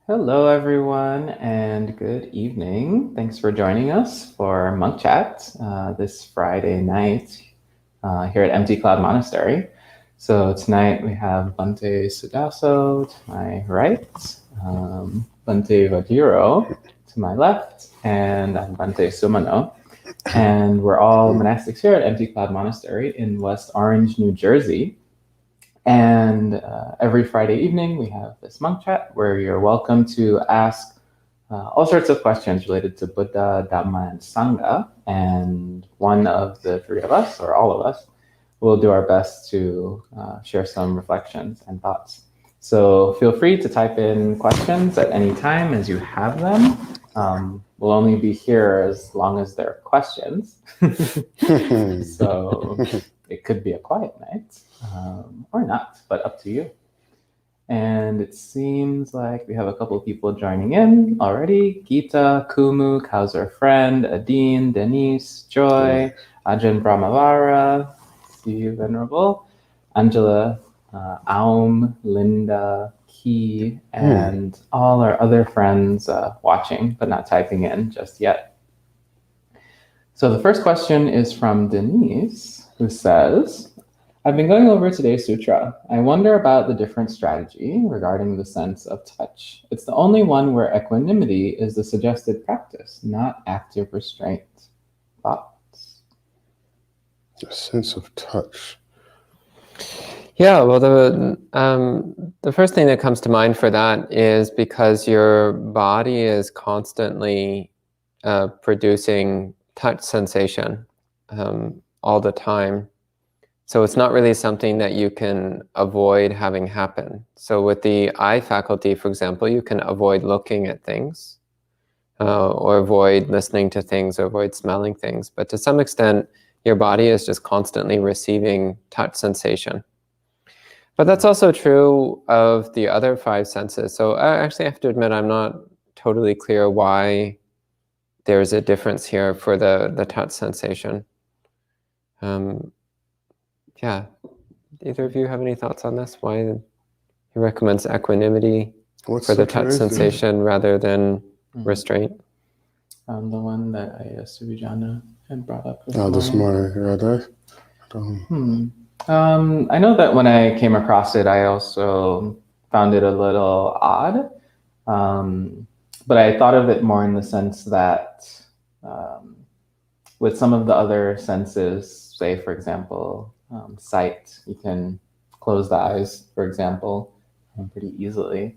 Hello, everyone, and good evening. Thanks for joining us for Monk Chat this Friday night here at Empty Cloud Monastery. So tonight we have Bhante Sudaso to my right, Bhante Vajiro to my left, and I'm Bhante Sumano. And we're all monastics here at Empty Cloud Monastery in West Orange, New Jersey. And every Friday evening, we have this monk chat where you're welcome to ask all sorts of questions related to Buddha, Dhamma, and Sangha. And one of the three of us, or all of us, will do our best to share some reflections and thoughts. So feel free to type in questions at any time as you have them. We'll only be here as long as they're questions. So it could be a quiet night. Or not, but up to you. And it seems like we have a couple of people joining in already. Gita, Kumu, Kauser Friend, Adine, Denise, Joy, Ajahn Brahmavara, see you, Venerable, Angela, Aum, Linda, Key, and all our other friends watching, but not typing in just yet. So the first question is from Denise, who says, I've been going over today's sutra. I wonder about the different strategy regarding the sense of touch. It's the only one where equanimity is the suggested practice, not active restraint. Thoughts? A sense of touch. Yeah, well, the first thing that comes to mind for that is because your body is constantly producing touch sensation all the time. So it's not really something that you can avoid having happen. So with the eye faculty, for example, you can avoid looking at things or avoid listening to things or avoid smelling things. But to some extent, your body is just constantly receiving touch sensation. But that's also true of the other five senses. So actually, I have to admit, I'm not totally clear why there's a difference here for the touch sensation. Yeah. Either of you have any thoughts on this? Why he recommends equanimity for the touch sensation rather than restraint? The one that Suvijana had brought up this morning. I know that when I came across it, I also found it a little odd. But I thought of it more in the sense that with some of the other senses, say, for example, sight, you can close the eyes, for example, pretty easily.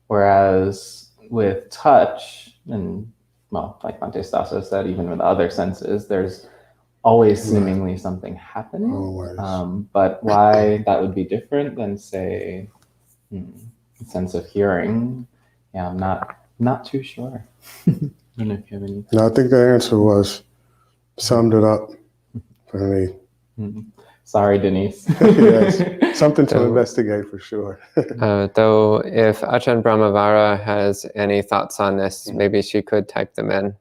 Whereas with touch, and well, like Bhante Stasa said, even with other senses, there's always seemingly something happening. But why that would be different than, say, a sense of hearing, yeah, I'm not too sure. I don't know if you have any. No, I think the answer summed it up for me. Sorry, Denise. Yes, something to investigate for sure. Though if Ajahn Brahmavara has any thoughts on this, maybe she could type them in.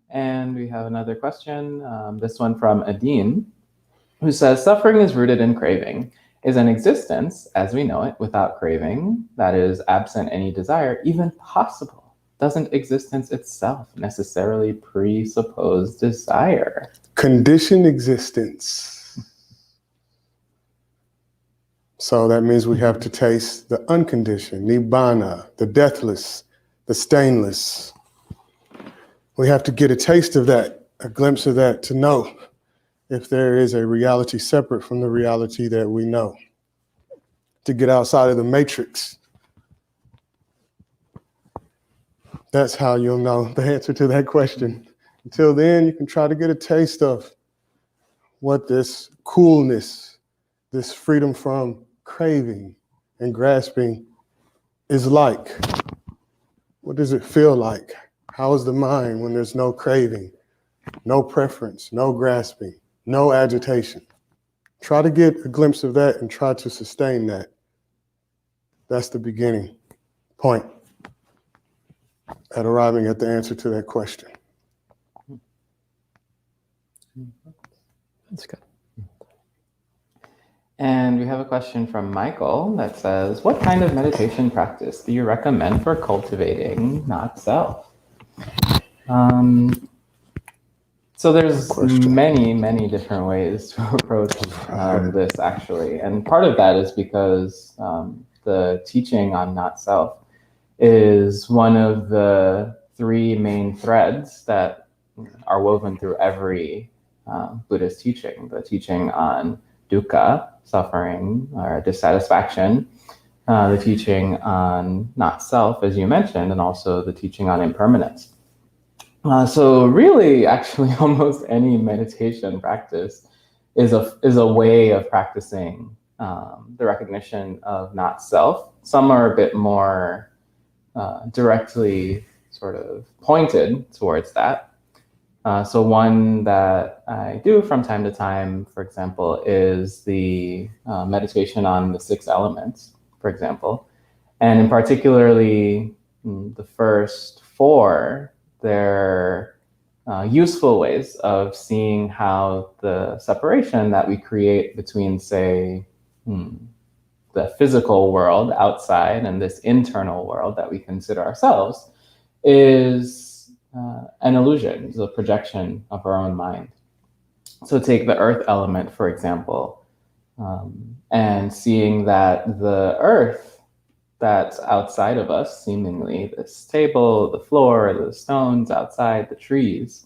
And we have another question, this one from Adine, who says, suffering is rooted in craving. Is an existence, as we know it, without craving, that is, absent any desire, even possible? Doesn't existence itself necessarily presuppose desire? Conditioned existence. So that means we have to taste the unconditioned, nibbana, the deathless, the stainless. We have to get a taste of that, a glimpse of that, to know if there is a reality separate from the reality that we know. To get outside of the matrix. That's how you'll know the answer to that question. Until then, you can try to get a taste of what this coolness, this freedom from craving and grasping is like. What does it feel like? How is the mind when there's no craving, no preference, no grasping, no agitation? Try to get a glimpse of that and try to sustain that. That's the beginning point at arriving at the answer to that question. That's good. And we have a question from Michael that says, what kind of meditation practice do you recommend for cultivating not self? So there's many different ways to approach this, actually. And part of that is because the teaching on not self is one of the three main threads that are woven through every Buddhist teaching. The teaching on dukkha, suffering or dissatisfaction, the teaching on not self, as you mentioned, and also the teaching on impermanence. So really, actually, almost any meditation practice is a way of practicing the recognition of not self. Some are a bit more directly sort of pointed towards that. So one that I do from time to time, for example, is the meditation on the 6 elements, for example. And in particularly the first 4, they're useful ways of seeing how the separation that we create between, say, the physical world outside and this internal world that we consider ourselves is an illusion, is a projection of our own mind. So take the earth element, for example, and seeing that the earth that's outside of us, seemingly this table, the floor, the stones outside, the trees,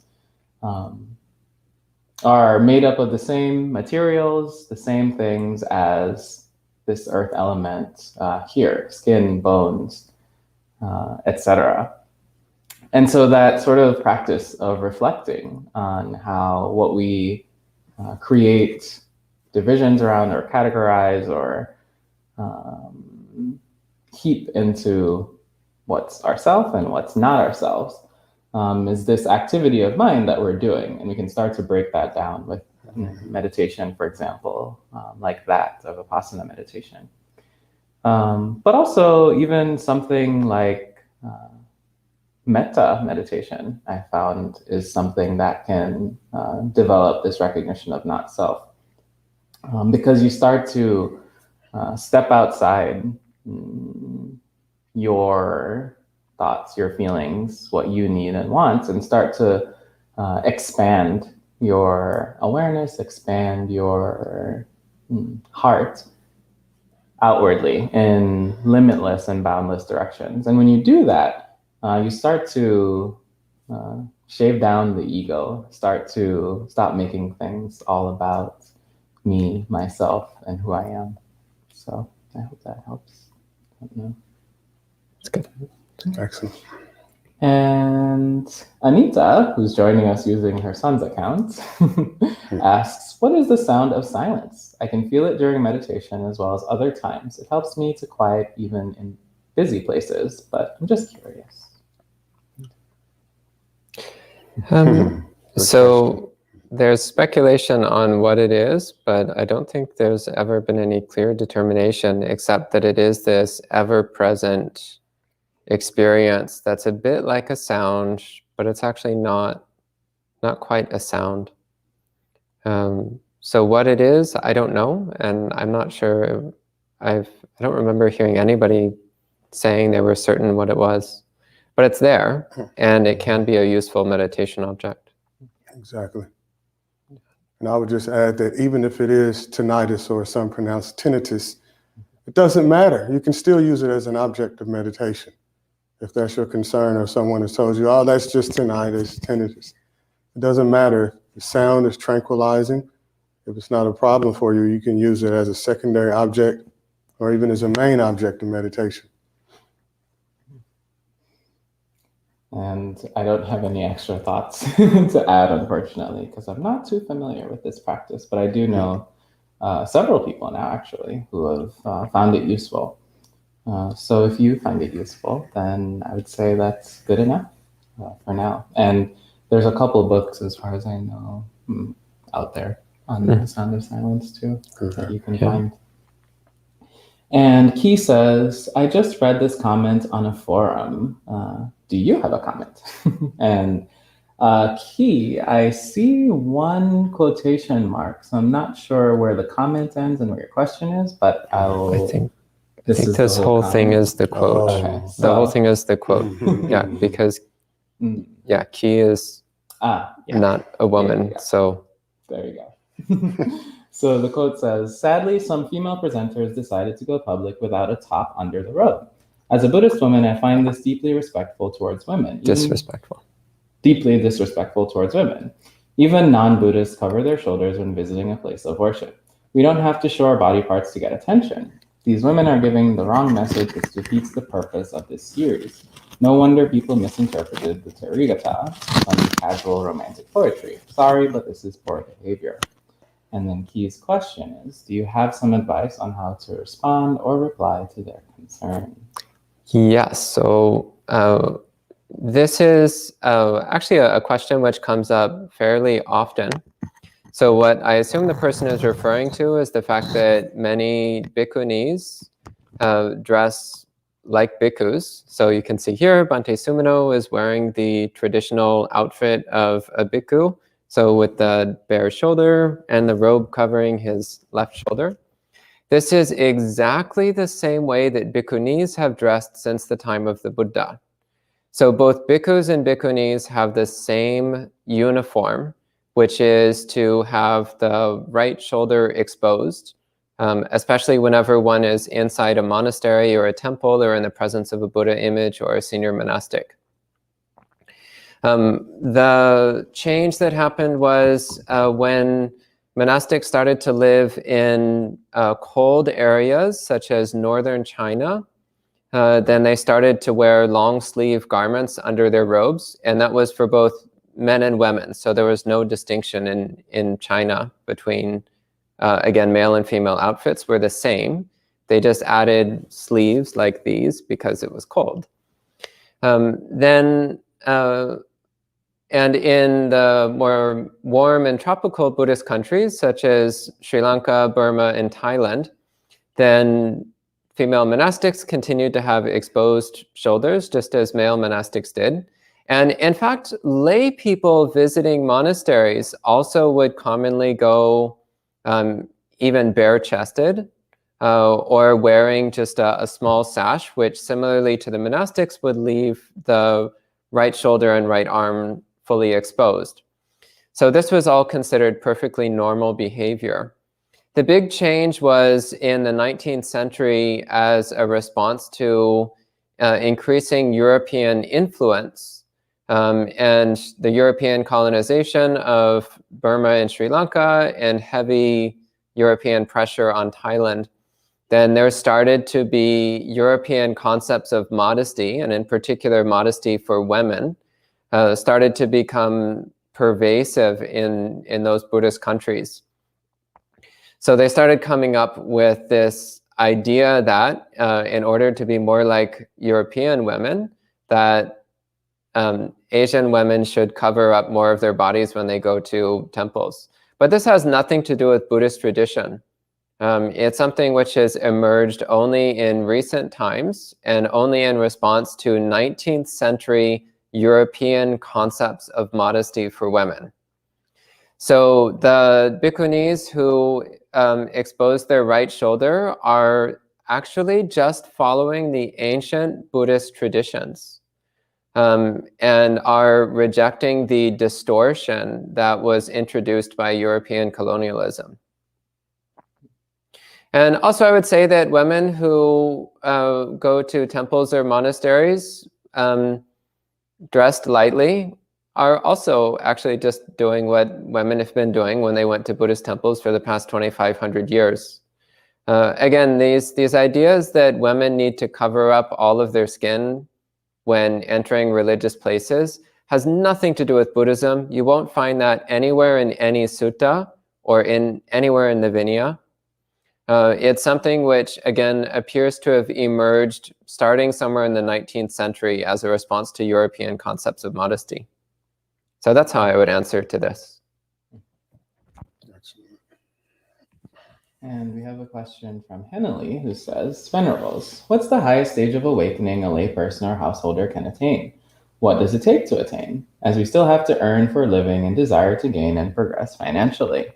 are made up of the same materials, the same things as this earth element here, skin, bones, etc. And so that sort of practice of reflecting on how what we create divisions around or categorize or keep into what's ourself and what's not ourselves is this activity of mind that we're doing. And we can start to break that down with meditation, for example, like that of Vipassana meditation. But also even something like metta meditation, I found, is something that can develop this recognition of not self. Because you start to step outside your thoughts, your feelings, what you need and want, and start to expand your awareness, expand your heart outwardly in limitless and boundless directions. And when you do that, you start to shave down the ego, start to stop making things all about me, myself, and who I am. So I hope that helps. I don't know. It's good. Excellent. And Anita, who's joining us using her son's account, asks, what is the sound of silence? I can feel it during meditation as well as other times. It helps me to quiet even in busy places, but I'm just curious. So there's speculation on what it is, but I don't think there's ever been any clear determination, except that it is this ever-present experience that's a bit like a sound, but it's actually not quite a sound. So what it is, I don't know, and I'm not sure. I don't remember hearing anybody saying they were certain what it was, but it's there, and it can be a useful meditation object. Exactly. And I would just add that even if it is tinnitus or some pronounced tinnitus, it doesn't matter. You can still use it as an object of meditation. If that's your concern, or someone has told you, oh, that's just tinnitus. It doesn't matter. The sound is tranquilizing. If it's not a problem for you, you can use it as a secondary object or even as a main object of meditation. And I don't have any extra thoughts to add, unfortunately, because I'm not too familiar with this practice, but I do know several people now, actually, who have found it useful. So if you find it useful, then I would say that's good enough for now. And there's a couple of books, as far as I know, out there on the sound of silence too, that you can find. And Key says, I just read this comment on a forum. Do you have a comment? And Key, I see one quotation mark, so I'm not sure where the comment ends and where your question is, but I think this is the this whole thing comment? is the quote. Okay, The whole so thing is the quote. Yeah, because Key is not a woman, yeah. so There you go. So the quote says, sadly, some female presenters decided to go public without a top under the robe. As a Buddhist woman, I find this deeply respectful towards women. disrespectful. Deeply disrespectful towards women. Even non-Buddhists cover their shoulders when visiting a place of worship. We don't have to show our body parts to get attention. These women are giving the wrong message, which defeats the purpose of this series. No wonder people misinterpreted the Tarigata, some casual romantic poetry. Sorry, but this is poor behavior. And then Key's question is, do you have some advice on how to respond or reply to their concern? Yes, so this is actually a question which comes up fairly often. So what I assume the person is referring to is the fact that many bhikkhunis dress like bhikkhus. So you can see here, Bhante Sumino is wearing the traditional outfit of a bhikkhu. So with the bare shoulder and the robe covering his left shoulder. This is exactly the same way that bhikkhunis have dressed since the time of the Buddha. So both bhikkhus and bhikkhunis have the same uniform, which is to have the right shoulder exposed, especially whenever one is inside a monastery or a temple or in the presence of a Buddha image or a senior monastic. The change that happened was when monastics started to live in cold areas such as northern China. Then they started to wear long sleeve garments under their robes, and that was for both men and women. So there was no distinction in China between, again, male and female outfits were the same. They just added sleeves like these because it was cold. And in the more warm and tropical Buddhist countries, such as Sri Lanka, Burma, and Thailand, then female monastics continued to have exposed shoulders, just as male monastics did. And in fact, lay people visiting monasteries also would commonly go even bare-chested or wearing just a small sash, which similarly to the monastics would leave the right shoulder and right arm fully exposed. So this was all considered perfectly normal behavior. The big change was in the 19th century as a response to increasing European influence and the European colonization of Burma and Sri Lanka and heavy European pressure on Thailand. Then there started to be European concepts of modesty, and in particular modesty for women, started to become pervasive in those Buddhist countries. So they started coming up with this idea that in order to be more like European women, that Asian women should cover up more of their bodies when they go to temples. But this has nothing to do with Buddhist tradition. It's something which has emerged only in recent times and only in response to 19th century European concepts of modesty for women. So the bhikkhunis who expose their right shoulder are actually just following the ancient Buddhist traditions and are rejecting the distortion that was introduced by European colonialism. And also I would say that women who go to temples or monasteries dressed lightly are also actually just doing what women have been doing when they went to Buddhist temples for the past 2,500 years. Again, these ideas that women need to cover up all of their skin when entering religious places has nothing to do with Buddhism. You won't find that anywhere in any sutta or anywhere in the Vinaya. It's something which, again, appears to have emerged starting somewhere in the 19th century as a response to European concepts of modesty. So that's how I would answer to this. Excellent. And we have a question from Henley who says, Venerables, what's the highest stage of awakening a layperson or householder can attain? What does it take to attain? As we still have to earn for a living and desire to gain and progress financially.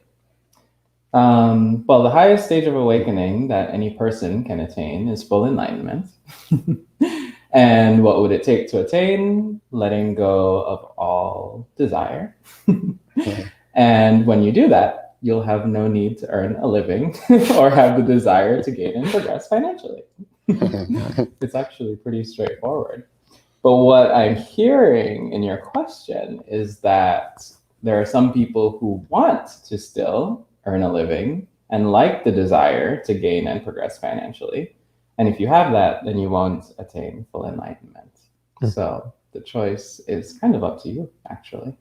Well, the highest stage of awakening that any person can attain is full enlightenment. And what would it take to attain? Letting go of all desire. And when you do that, you'll have no need to earn a living or have the desire to gain and progress financially. It's actually pretty straightforward. But what I'm hearing in your question is that there are some people who want to still earn a living and like the desire to gain and progress financially. And if you have that, then you won't attain full enlightenment. So the choice is kind of up to you, actually.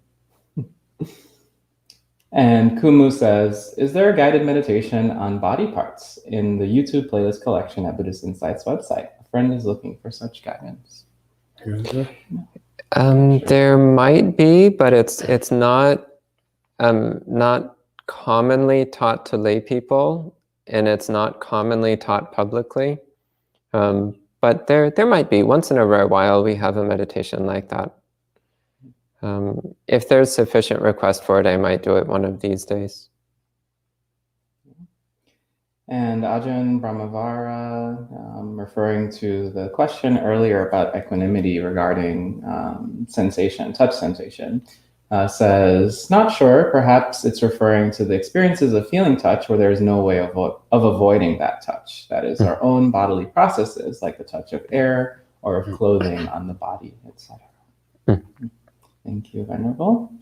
And Kumu says, is there a guided meditation on body parts in the YouTube playlist collection at Buddhist Insights website? A friend is looking for such guidance. There might be, but it's not commonly taught to lay people, and it's not commonly taught publicly. But there might be. Once in a rare while, we have a meditation like that. If there's sufficient request for it, I might do it one of these days. And Ajahn Brahmavara, referring to the question earlier about equanimity regarding sensation, touch sensation, says, not sure, perhaps it's referring to the experiences of feeling touch where there is no way of avoiding that touch. That is our own bodily processes, like the touch of air or of clothing on the body, etc. Thank you, Venerable.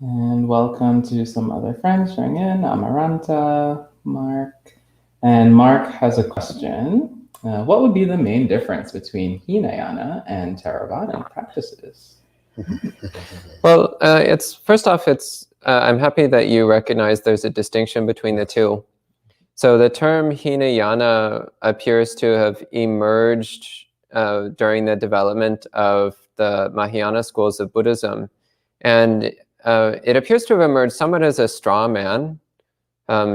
And welcome to some other friends showing in, Amaranta, Mark. And Mark has a question. What would be the main difference between Hinayana and Theravada practices? Well, I'm happy that you recognize there's a distinction between the two. So the term Hinayana appears to have emerged during the development of the Mahayana schools of Buddhism. And it appears to have emerged somewhat as a straw man.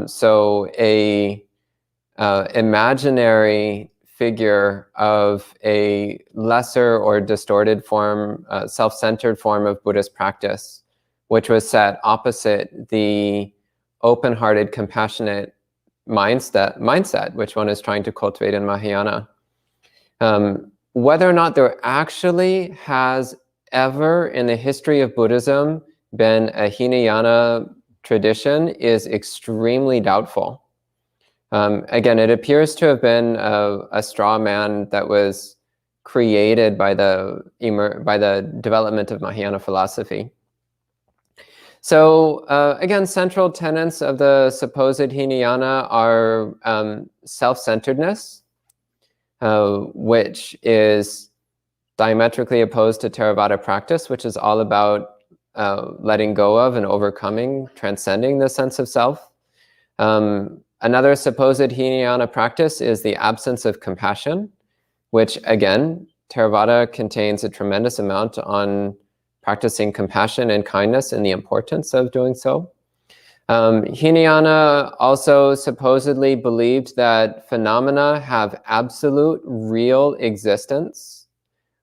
So a imaginary figure of a lesser or distorted form, self-centered form of Buddhist practice, which was set opposite the open-hearted, compassionate mindset, which one is trying to cultivate in Mahayana. Whether or not there actually has ever in the history of Buddhism been a Hinayana tradition is extremely doubtful. Again, it appears to have been a straw man that was created by the development of Mahayana philosophy. So again, central tenets of the supposed Hinayana are self-centeredness, which is diametrically opposed to Theravada practice, which is all about letting go of and overcoming, transcending the sense of self. Another supposed Hinayana practice is the absence of compassion, which again, Theravada contains a tremendous amount on practicing compassion and kindness and the importance of doing so. Hinayana also supposedly believed that phenomena have absolute real existence,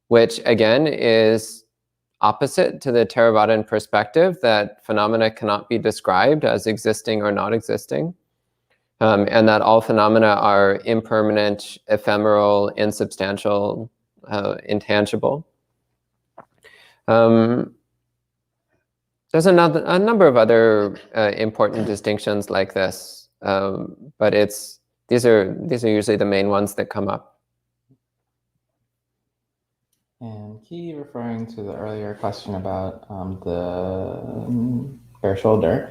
which again is opposite to the Theravadan perspective that phenomena cannot be described as existing or not existing. And that all phenomena are impermanent, ephemeral, insubstantial, intangible. There's a number of other important distinctions like this, but these are usually the main ones that come up. And Key, referring to the earlier question about the bare shoulder,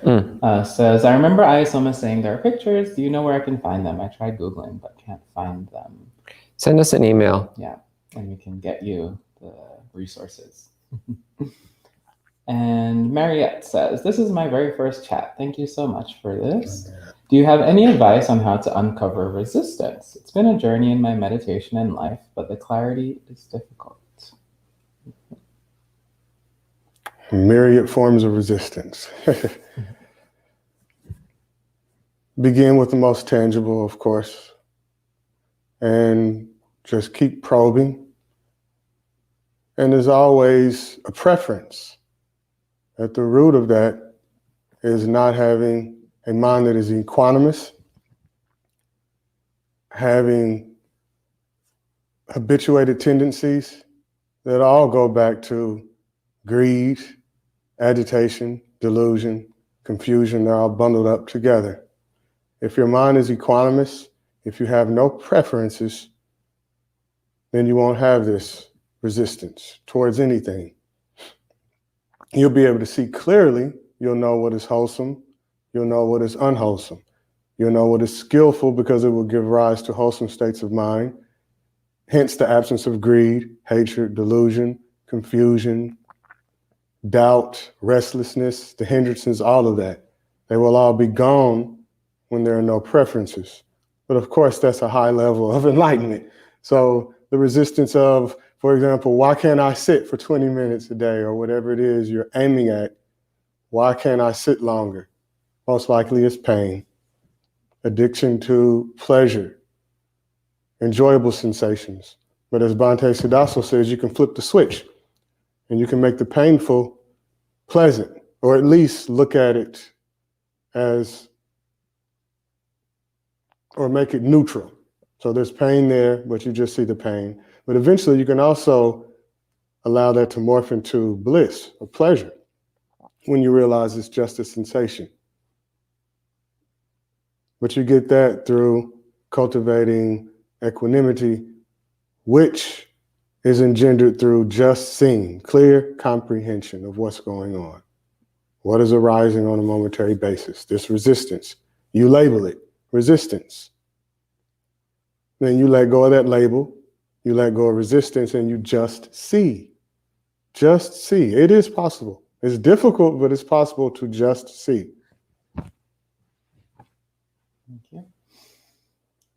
says, I remember Ayasoma saying there are pictures. Do you know where I can find them? I tried Googling, but can't find them. Send us an email. Yeah, and we can get you the resources. And Mariette says, this is my very first chat. Thank you so much for this. Do you have any advice on how to uncover resistance? It's been a journey in my meditation and life, but the clarity is difficult. Myriad forms of resistance. Begin with the most tangible, of course, and just keep probing And there's always a preference. At the root of that is not having a mind that is equanimous, having habituated tendencies that all go back to greed, agitation, delusion, confusion. They're all bundled up together. If your mind is equanimous, if you have no preferences, then you won't have this resistance towards anything. You'll be able to see clearly. You'll know what is wholesome. You'll know what is unwholesome. You'll know what is skillful because it will give rise to wholesome states of mind. Hence the absence of greed, hatred, delusion, confusion, doubt, restlessness, the hindrances, all of that. They will all be gone when there are no preferences. But of course, that's a high level of enlightenment. So the resistance of, for example, why can't I sit for 20 minutes a day or whatever it is you're aiming at? Why can't I sit longer? Most likely it's pain, addiction to pleasure, enjoyable sensations. But as Bhante Siddhaso says, you can flip the switch and you can make the painful pleasant, or at least look at it as, or make it neutral. So there's pain there, but you just see the pain. But eventually you can also allow that to morph into bliss or pleasure when you realize it's just a sensation. But you get that through cultivating equanimity, which is engendered through just seeing, clear comprehension of what's going on. What is arising on a momentary basis? This resistance. You label it resistance. Then you let go of that label, you let go of resistance, and you just see. Just see. It is possible. It's difficult, but it's possible to just see. Thank you.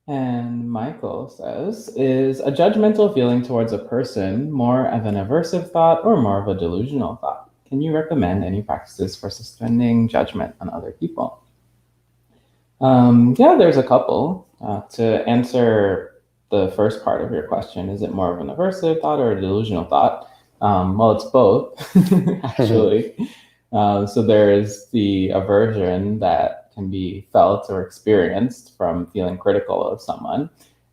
And Michael says, is a judgmental feeling towards a person more of an aversive thought or more of a delusional thought? Can you recommend any practices for suspending judgment on other people? Yeah, there's a couple. To answer the first part of your question, is it more of an aversive thought or a delusional thought? Well, it's both, actually. So there is the aversion that can be felt or experienced from feeling critical of someone,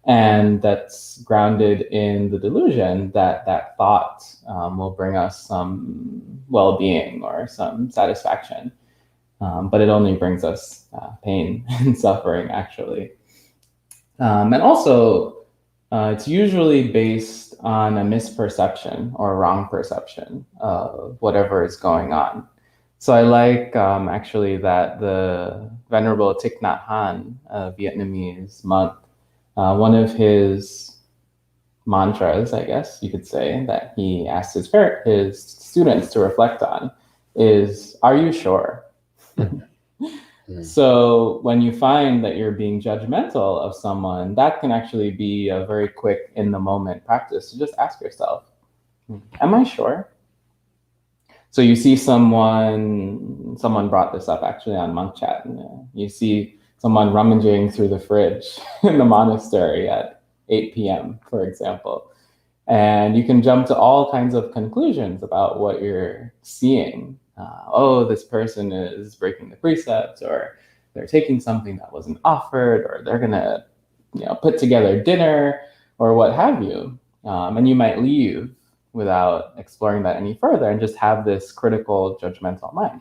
and that's grounded in the delusion that that thought will bring us some well-being or some satisfaction. But it only brings us pain and suffering, actually. And also, it's usually based on a misperception or a wrong perception of whatever is going on. So I like actually that the Venerable Thich Nhat Hanh, a Vietnamese monk, one of his mantras, I guess you could say, that he asked his students to reflect on is, "Are you sure?" So when you find that you're being judgmental of someone, that can actually be a very quick in the moment practice to just ask yourself, am I sure? So you see someone brought this up actually on Monk Chat. You see someone rummaging through the fridge in the monastery at 8 p.m., for example. And you can jump to all kinds of conclusions about what you're seeing. Oh, this person is breaking the precepts, or they're taking something that wasn't offered, or they're gonna, put together dinner, or what have you. And you might leave without exploring that any further and just have this critical, judgmental mind.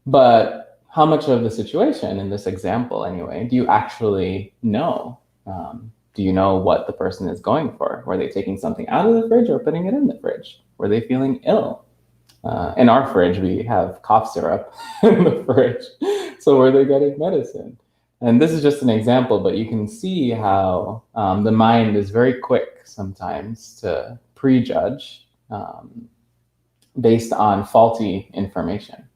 But how much of the situation in this example, anyway, do you actually know? Do you know what the person is going for? Were they taking something out of the fridge or putting it in the fridge? Were they feeling ill? In our fridge, we have cough syrup in the fridge. So were they getting medicine? And this is just an example, but you can see how the mind is very quick sometimes to prejudge based on faulty information.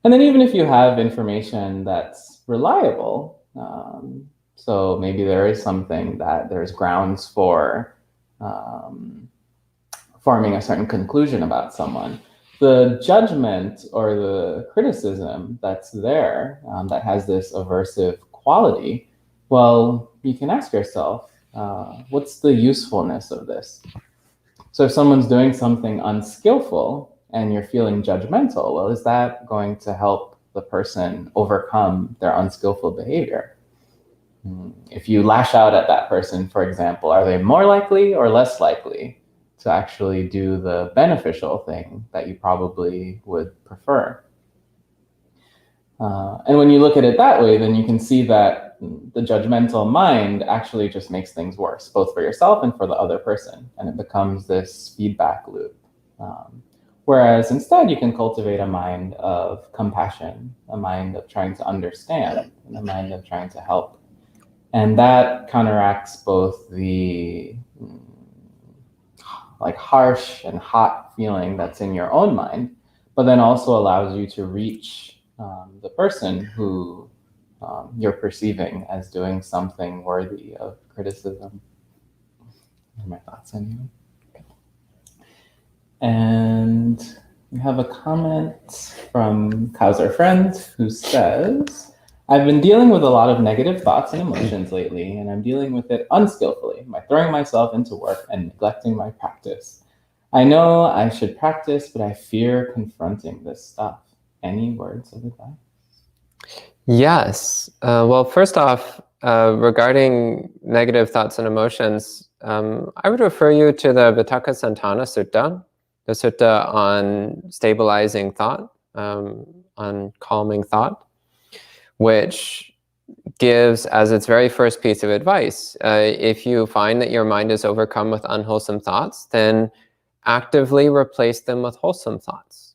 And then even if you have information that's reliable, so maybe there is something that there's grounds for forming a certain conclusion about someone, the judgment or the criticism that's there that has this aversive quality, well, you can ask yourself, what's the usefulness of this? So if someone's doing something unskillful and you're feeling judgmental, well, is that going to help the person overcome their unskillful behavior? If you lash out at that person, for example, are they more likely or less likely to actually do the beneficial thing that you probably would prefer? And when you look at it that way, then you can see that the judgmental mind actually just makes things worse, both for yourself and for the other person. And it becomes this feedback loop. Whereas instead, you can cultivate a mind of compassion, a mind of trying to understand, and a mind of trying to help. And that counteracts both the like harsh and hot feeling that's in your own mind, but then also allows you to reach the person who you're perceiving as doing something worthy of criticism. Those are my thoughts anyway. And we have a comment from Kauser Friend who says, I've been dealing with a lot of negative thoughts and emotions lately, and I'm dealing with it unskillfully by throwing myself into work and neglecting my practice. I know I should practice, but I fear confronting this stuff. Any words of advice? Yes. Well, first off, regarding negative thoughts and emotions, I would refer you to the Vitakka Sutta, the sutta on stabilizing thought, on calming thought, which gives as its very first piece of advice, if you find that your mind is overcome with unwholesome thoughts, then actively replace them with wholesome thoughts.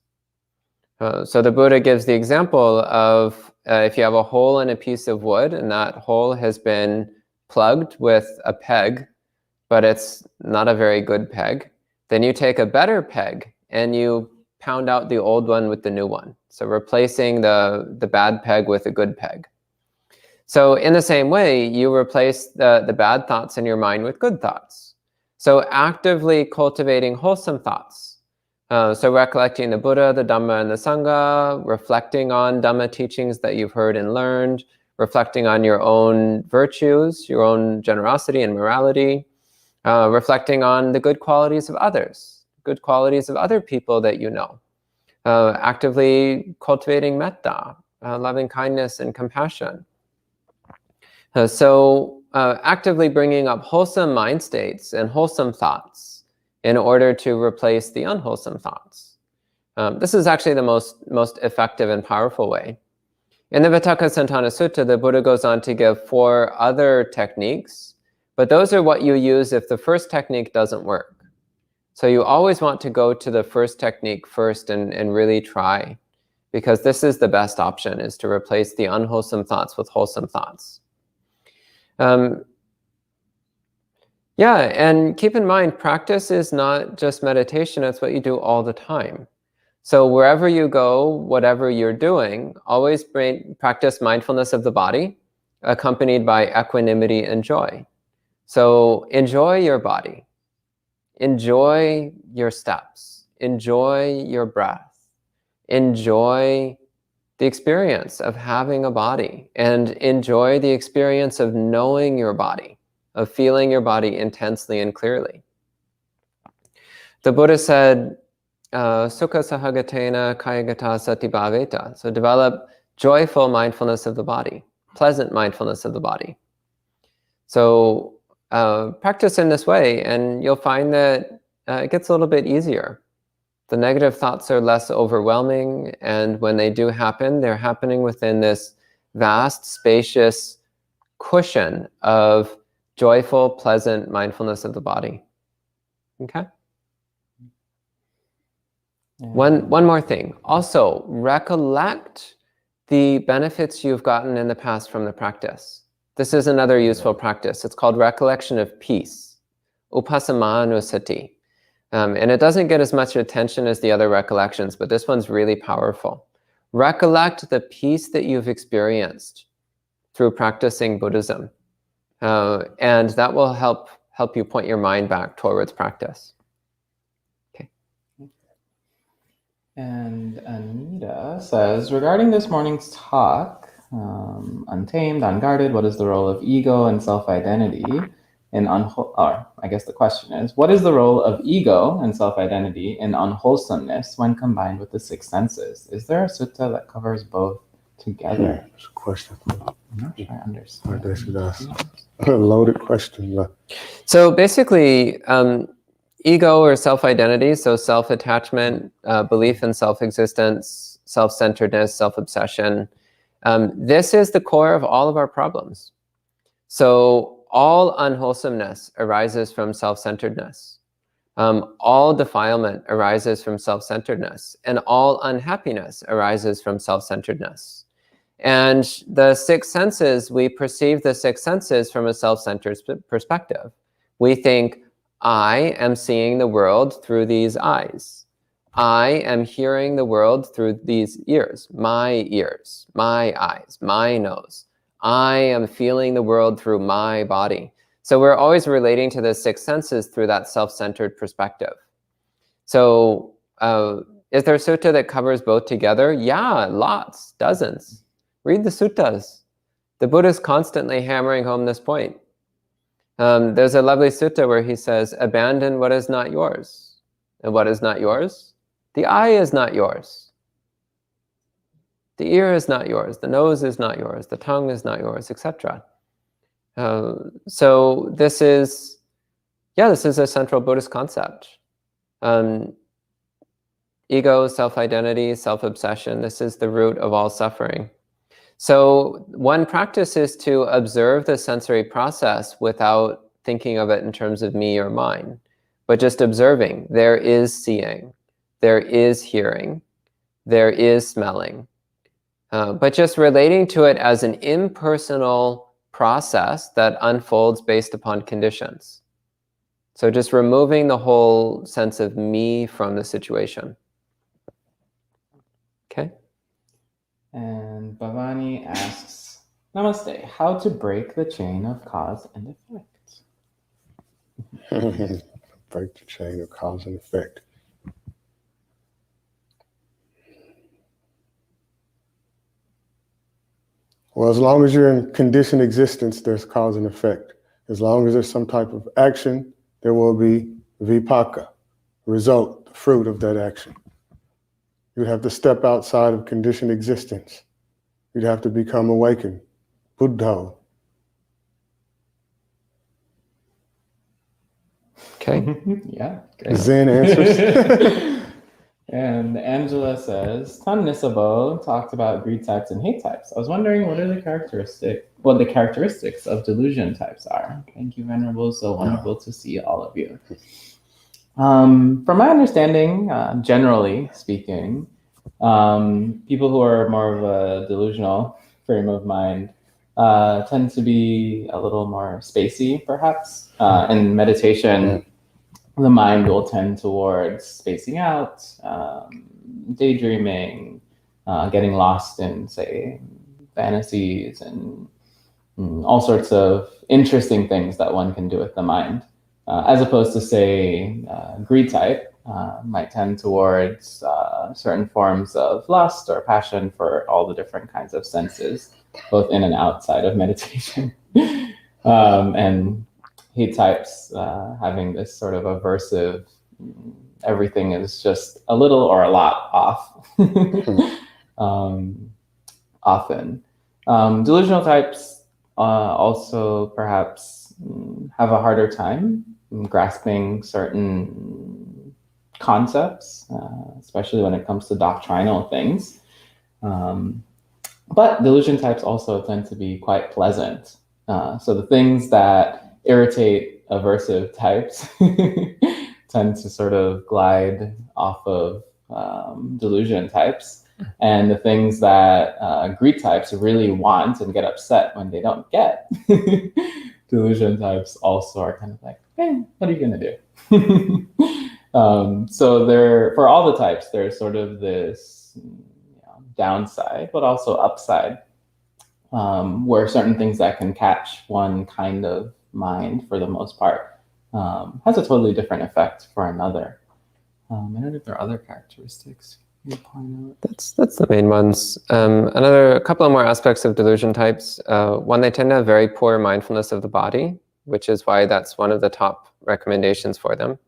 So the Buddha gives the example of if you have a hole in a piece of wood and that hole has been plugged with a peg, but it's not a very good peg, then you take a better peg and you pound out the old one with the new one. So replacing the bad peg with a good peg. So in the same way, you replace the bad thoughts in your mind with good thoughts. So actively cultivating wholesome thoughts. So recollecting the Buddha, the Dhamma, and the Sangha, reflecting on Dhamma teachings that you've heard and learned, reflecting on your own virtues, your own generosity and morality, reflecting on the good qualities of others, good qualities of other people that you know, actively cultivating metta, loving kindness and compassion. So actively bringing up wholesome mind states and wholesome thoughts in order to replace the unwholesome thoughts. This is actually the most effective and powerful way. In the Vitakka Sutta, the Buddha goes on to give 4 other techniques, but those are what you use if the first technique doesn't work. So you always want to go to the first technique first and really try, because this is the best option, is to replace the unwholesome thoughts with wholesome thoughts. Yeah, and keep in mind, practice is not just meditation, it's what you do all the time. So wherever you go, whatever you're doing, always practice mindfulness of the body, accompanied by equanimity and joy. So enjoy your body, enjoy your steps, enjoy your breath, enjoy the experience of having a body, and enjoy the experience of knowing your body, of feeling your body intensely and clearly. The Buddha said, Sukha sahagatena kayagata satibhaveta. So develop joyful mindfulness of the body, pleasant mindfulness of the body. So practice in this way, and you'll find that it gets a little bit easier. The negative thoughts are less overwhelming, and when they do happen, they're happening within this vast, spacious cushion of joyful, pleasant mindfulness of the body. Okay? One more thing. Also, recollect the benefits you've gotten in the past from the practice. This is another useful practice. It's called recollection of peace, upassamanusati. And it doesn't get as much attention as the other recollections, but this one's really powerful. Recollect the peace that you've experienced through practicing Buddhism. And that will help you point your mind back towards practice. Okay. And Anita says, regarding this morning's talk, untamed, unguarded, what is the role of ego and self-identity or I guess the question is, what is the role of ego and self-identity in unwholesomeness when combined with the six senses? Is there a sutta that covers both together? That's a question. I'm not sure I understand. This is a loaded question. So basically, ego or self-identity, so self-attachment, belief in self-existence, self-centeredness, self-obsession, this is the core of all of our problems. So all unwholesomeness arises from self-centeredness. All defilement arises from self-centeredness, and all unhappiness arises from self-centeredness. And the six senses, we perceive the six senses from a self-centered perspective. We think, I am seeing the world through these eyes. I am hearing the world through these ears, my eyes, my nose. I am feeling the world through my body. So we're always relating to the six senses through that self-centered perspective. So is there a sutta that covers both together? Yeah, lots, dozens. Read the suttas. The Buddha is constantly hammering home this point. There's a lovely sutta where he says, abandon what is not yours. And what is not yours? The eye is not yours. The ear is not yours. The nose is not yours. The tongue is not yours, etc. So this is a central Buddhist concept. Ego, self-identity, self-obsession, this is the root of all suffering. So one practice is to observe the sensory process without thinking of it in terms of me or mine, but just observing. There is seeing, there is hearing, there is smelling, but just relating to it as an impersonal process that unfolds based upon conditions. So just removing the whole sense of me from the situation. Okay? And Bhavani asks, Namaste, how to break the chain of cause and effect? Break the chain of cause and effect. Well, as long as you're in conditioned existence, there's cause and effect. As long as there's some type of action, there will be vipaka, result, the fruit of that action. You'd have to step outside of conditioned existence. You'd have to become awakened, Buddha. Okay. Yeah. Great. Zen answers. And Angela says, Tan Nisabo talked about greed types and hate types. I was wondering what the characteristics of delusion types are. Thank you, Venerable. So wonderful to see all of you. From my understanding, generally speaking, people who are more of a delusional frame of mind tend to be a little more spacey, perhaps. In meditation, the mind will tend towards spacing out, daydreaming, getting lost in, say, fantasies and all sorts of interesting things that one can do with the mind. As opposed to, say, greed type might tend towards certain forms of lust or passion for all the different kinds of senses, both in and outside of meditation. And hate types having this sort of aversive, everything is just a little or a lot off, often. Delusional types also perhaps have a harder time grasping certain concepts, especially when it comes to doctrinal things. But delusion types also tend to be quite pleasant. So the things that irritate aversive types tend to sort of glide off of delusion types. And the things that greed types really want and get upset when they don't get, delusion types also are kind of like, hey, what are you going to do? So for all the types, there's sort of this downside, but also upside, where certain things that can catch one kind of mind for the most part has a totally different effect for another. I don't know if there are other characteristics you point out. That's the main ones. A couple of more aspects of delusion types. One, they tend to have very poor mindfulness of the body. which is why that's one of the top recommendations for them.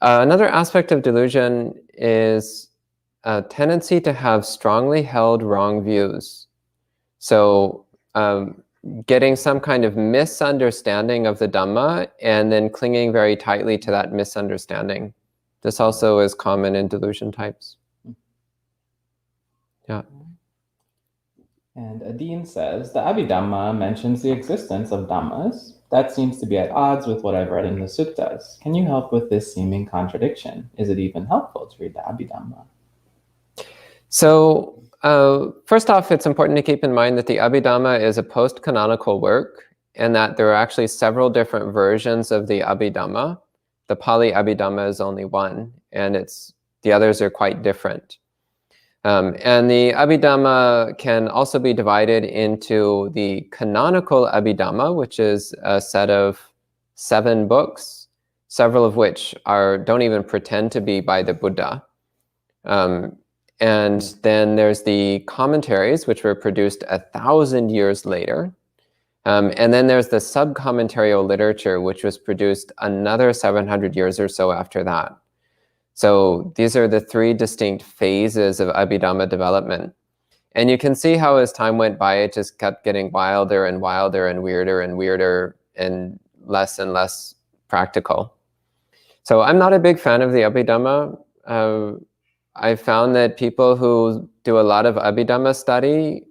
Another aspect of delusion is a tendency to have strongly held wrong views. So getting some kind of misunderstanding of the Dhamma and then clinging very tightly to that misunderstanding. This also is common in delusion types. Yeah. And Adine says, the Abhidhamma mentions the existence of Dhammas. That seems to be at odds with what I've read in the suttas. Can you help with this seeming contradiction? Is it even helpful to read the Abhidhamma? So first off, it's important to keep in mind that the Abhidhamma is a post-canonical work and that there are actually several different versions of the Abhidhamma. The Pali Abhidhamma is only one, and the others are quite different. And the Abhidhamma can also be divided into the canonical Abhidhamma, which is a set of 7 books, several of which don't even pretend to be by the Buddha. And then there's the commentaries, which were produced 1,000 years later. And then there's the sub-commentarial literature, which was produced another 700 years or so after that. So these are the 3 distinct phases of Abhidhamma development. And you can see how as time went by, it just kept getting wilder and wilder and weirder and less practical. So I'm not a big fan of the Abhidhamma. I found that people who do a lot of Abhidhamma study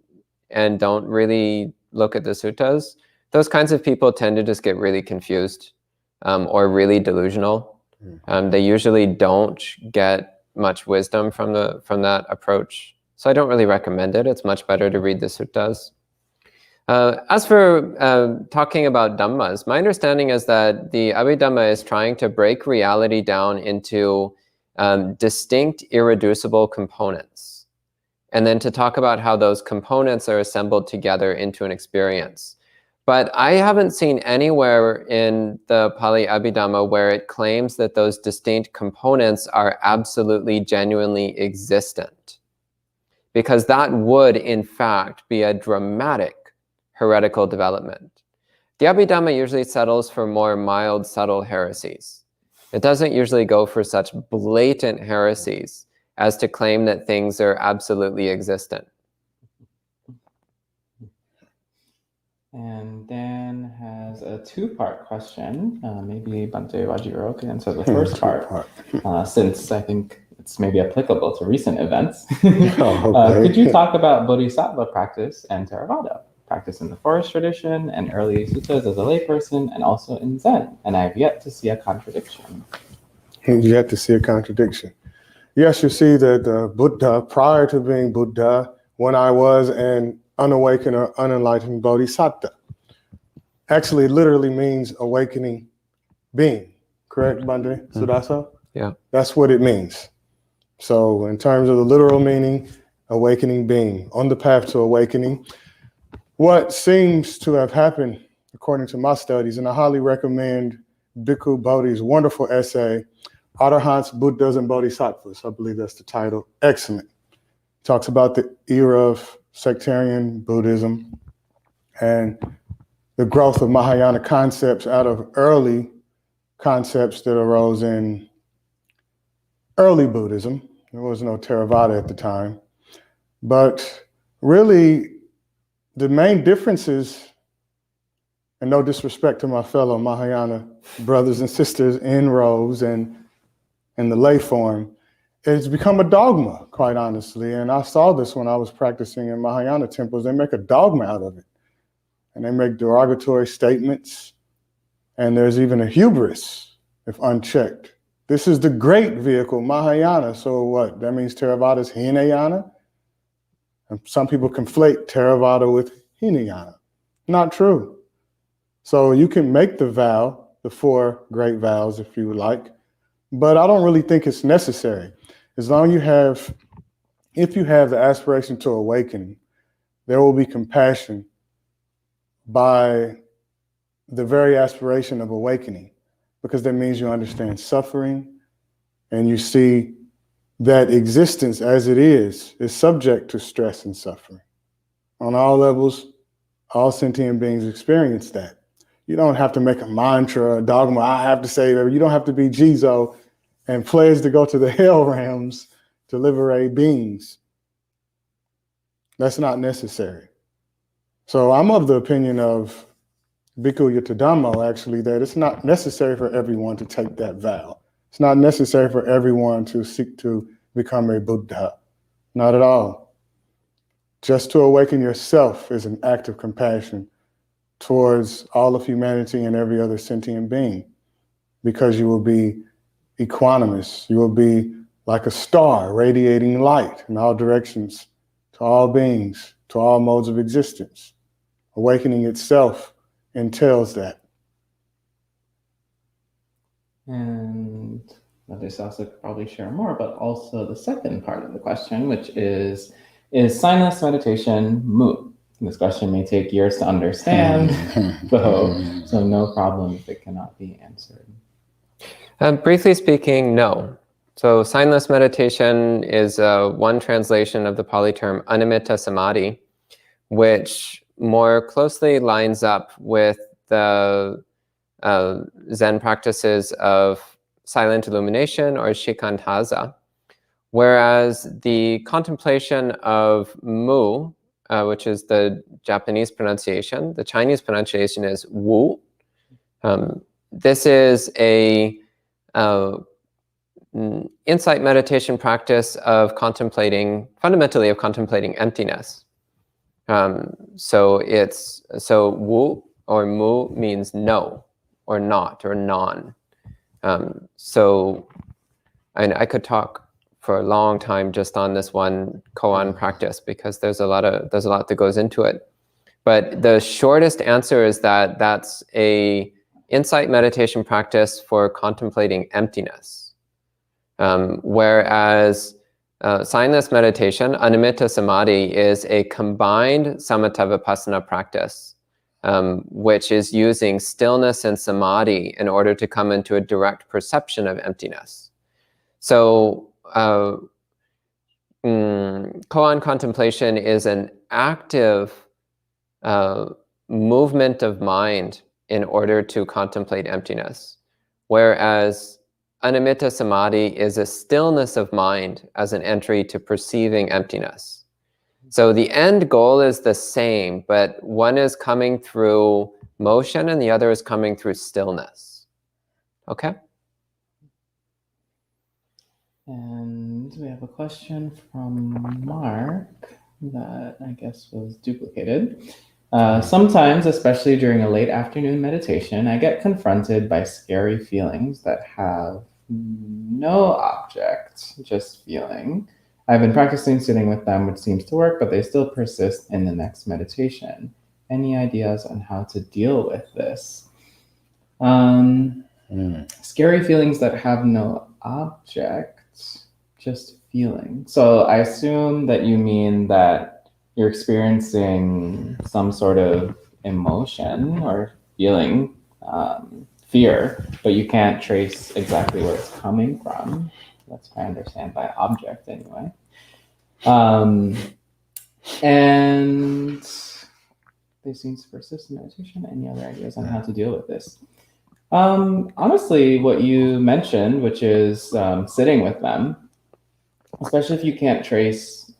and don't really look at the suttas, those kinds of people tend to just get really confused or really delusional. They usually don't get much wisdom from that approach. So I don't really recommend it. It's much better to read the suttas. As for talking about Dhammas, my understanding is that the Abhidhamma is trying to break reality down into distinct, irreducible components, and then to talk about how those components are assembled together into an experience. But I haven't seen anywhere in the Pali Abhidhamma where it claims that those distinct components are absolutely, genuinely existent. Because that would, in fact, be a dramatic heretical development. The Abhidhamma usually settles for more mild, subtle heresies. It doesn't usually go for such blatant heresies as to claim that things are absolutely existent. And Dan has a 2-part question. Maybe Bhante Vajiro can answer the first part, since I think it's maybe applicable to recent events. Could you talk about Bodhisattva practice and Theravada? Practice in the forest tradition and early suttas as a layperson, and also in Zen. And I've yet to see a contradiction. Yet to see a contradiction. Yes, you see that Buddha, prior to being Buddha, when I was an unawakened or unenlightened bodhisattva, actually literally means awakening being. Correct, Bhante Sudasa? Yeah. That's what it means. So in terms of the literal meaning, awakening being, on the path to awakening. What seems to have happened, according to my studies, and I highly recommend Bhikkhu Bodhi's wonderful essay, Arahants, Buddhas, and Bodhisattvas. I believe that's the title. Excellent. Talks about the era of sectarian Buddhism and the growth of Mahayana concepts out of early concepts that arose in early Buddhism. There was no Theravada at the time. But really, the main differences, and no disrespect to my fellow Mahayana brothers and sisters in robes and in the lay form, it's become a dogma, quite honestly. And I saw this when I was practicing in Mahayana temples. They make a dogma out of it. And they make derogatory statements. And there's even a hubris, if unchecked. This is the great vehicle, Mahayana. So what? That means Theravada is Hinayana? And some people conflate Theravada with Hinayana. Not true. So you can make the vow, the 4 great vows, if you would like, but I don't really think it's necessary. As long as if you have the aspiration to awaken, there will be compassion by the very aspiration of awakening, because that means you understand suffering and you see that existence as it is subject to stress and suffering. On all levels, all sentient beings experience that. You don't have to make a mantra, a dogma. I have to say that. You don't have to be Jizo and pledge to go to the hell realms to liberate beings. That's not necessary. So I'm of the opinion of Bhikkhu Yuttadhammo, actually, that it's not necessary for everyone to take that vow. It's not necessary for everyone to seek to become a Buddha. Not at all. Just to awaken yourself is an act of compassion towards all of humanity and every other sentient being, because you will be equanimous. You will be like a star radiating light in all directions to all beings, to all modes of existence. Awakening itself entails that. And others also could probably share more, but also the second part of the question, which is signless meditation mu? This question may take years to understand, so no problem if it cannot be answered. Briefly speaking, no. So signless meditation is one translation of the Pali term animitta samadhi, which more closely lines up with the Zen practices of silent illumination or shikantaza, whereas the contemplation of mu, which is the Japanese pronunciation, the Chinese pronunciation is wu. This is a insight meditation practice of fundamentally of contemplating emptiness. So wu or mu means no, or not, or non. So I could talk for a long time just on this one koan practice, because there's a lot that goes into it. But the shortest answer is that that's a insight meditation practice for contemplating emptiness. Whereas signless meditation, animitta samadhi, is a combined samatha vipassana practice, which is using stillness and samadhi in order to come into a direct perception of emptiness. So koan contemplation is an active movement of mind in order to contemplate emptiness, whereas animitta samadhi is a stillness of mind as an entry to perceiving emptiness. So the end goal is the same, but one is coming through motion and the other is coming through stillness. Okay? And we have a question from Mark that I guess was duplicated. Sometimes, especially during a late afternoon meditation, I get confronted by scary feelings that have no object, just feeling. I've been practicing sitting with them, which seems to work, but they still persist in the next meditation. Any ideas on how to deal with this? Scary feelings that have no object, just feeling. So I assume that you mean that you're experiencing some sort of emotion or feeling, fear, but you can't trace exactly where it's coming from. That's what I understand by object anyway. And they seem to persist in meditation. Any other ideas on how to deal with this? Honestly, what you mentioned, which is sitting with them, especially if you can't trace,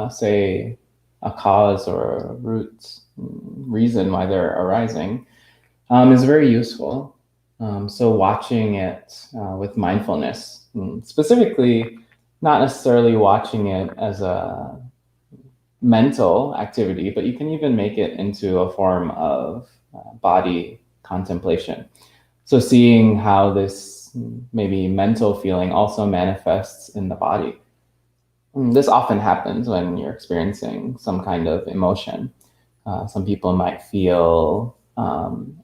say, a cause or a root reason why they're arising, is very useful. So watching it with mindfulness, specifically, not necessarily watching it as a mental activity, but you can even make it into a form of body contemplation. So seeing how this maybe mental feeling also manifests in the body. This often happens when you're experiencing some kind of emotion. Some people might feel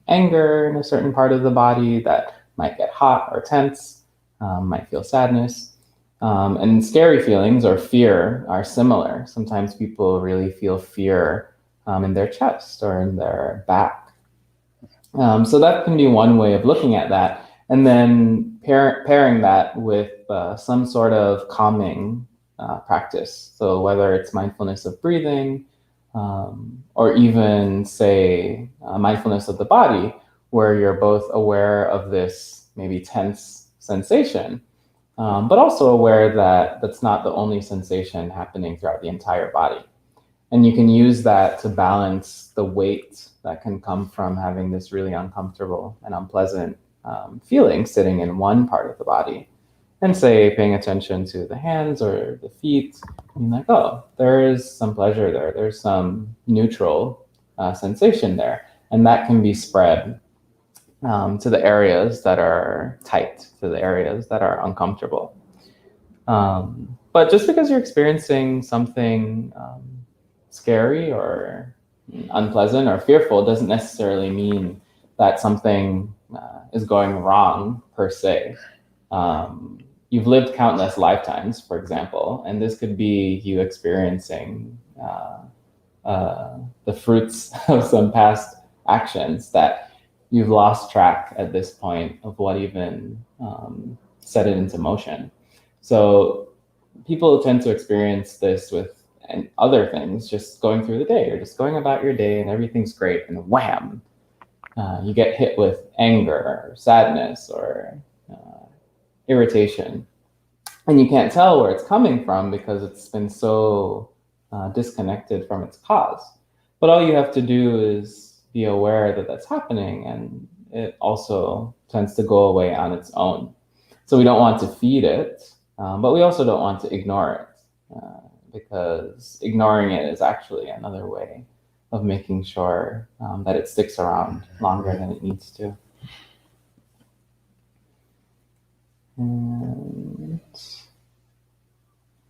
anger in a certain part of the body that might get hot or tense, might feel sadness. And scary feelings or fear are similar. Sometimes people really feel fear in their chest or in their back. So that can be one way of looking at that. And then pairing that with some sort of calming practice. So whether it's mindfulness of breathing, or even say mindfulness of the body, where you're both aware of this maybe tense sensation, but also aware that that's not the only sensation happening throughout the entire body. And you can use that to balance the weight that can come from having this really uncomfortable and unpleasant feeling sitting in one part of the body. And say, paying attention to the hands or the feet, and like, oh, there is some pleasure there. There's some neutral sensation there. And that can be spread to the areas that are tight, to the areas that are uncomfortable. But just because you're experiencing something scary or unpleasant or fearful doesn't necessarily mean that something is going wrong per se. You've lived countless lifetimes, for example, and this could be you experiencing the fruits of some past actions that you've lost track at this point of what even set it into motion. So people tend to experience this with and other things, just going through the day. You're just going about your day and everything's great, and wham, you get hit with anger or sadness or irritation. And you can't tell where it's coming from because it's been so disconnected from its cause. But all you have to do is be aware that that's happening, and it also tends to go away on its own. So we don't want to feed it, but we also don't want to ignore it, because ignoring it is actually another way of making sure that it sticks around longer than it needs to. And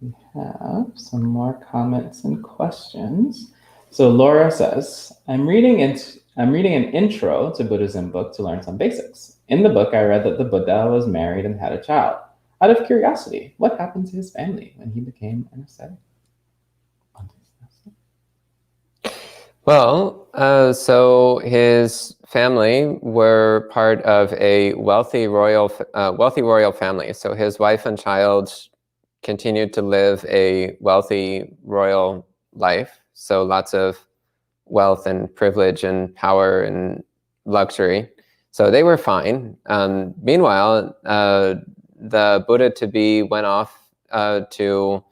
we have some more comments and questions. So Laura says, I'm reading an intro to Buddhism book to learn some basics. In the book, I read that the Buddha was married and had a child. Out of curiosity, what happened to his family when he became an ascetic? Well, so his family were part of a wealthy royal family. So his wife and child continued to live a wealthy royal life. So lots of wealth and privilege and power and luxury. So they were fine. Meanwhile, the Buddha-to-be went off to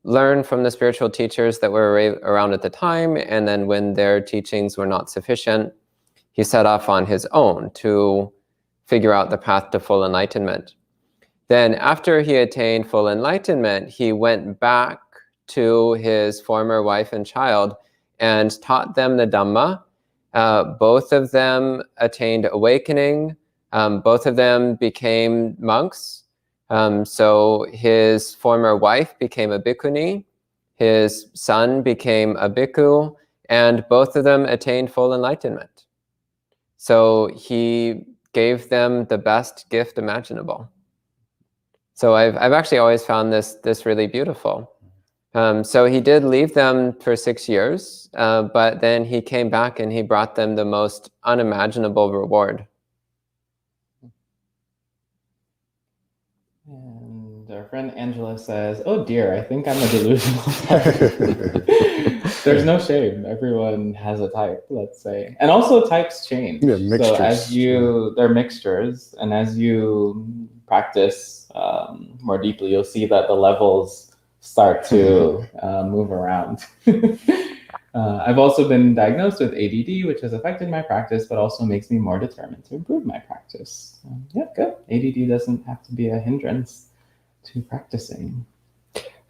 learn from the spiritual teachers that were around at the time, and then when their teachings were not sufficient, he set off on his own to figure out the path to full enlightenment. Then after he attained full enlightenment, he went back to his former wife and child and taught them the Dhamma. Both of them attained awakening. Both of them became monks. So his former wife became a bhikkhuni, his son became a bhikkhu, and both of them attained full enlightenment. So he gave them the best gift imaginable. So I've actually always found this really beautiful. So he did leave them for 6 years, but then he came back and he brought them the most unimaginable reward. And our friend Angela says, oh dear, I think I'm a delusional type. There's no shame. Everyone has a type, let's say. And also types change. Yeah, mixtures. So as they're mixtures, and as you practice more deeply, you'll see that the levels start to move around. I've also been diagnosed with ADD, which has affected my practice, but also makes me more determined to improve my practice. Yeah, good. ADD doesn't have to be a hindrance to practicing.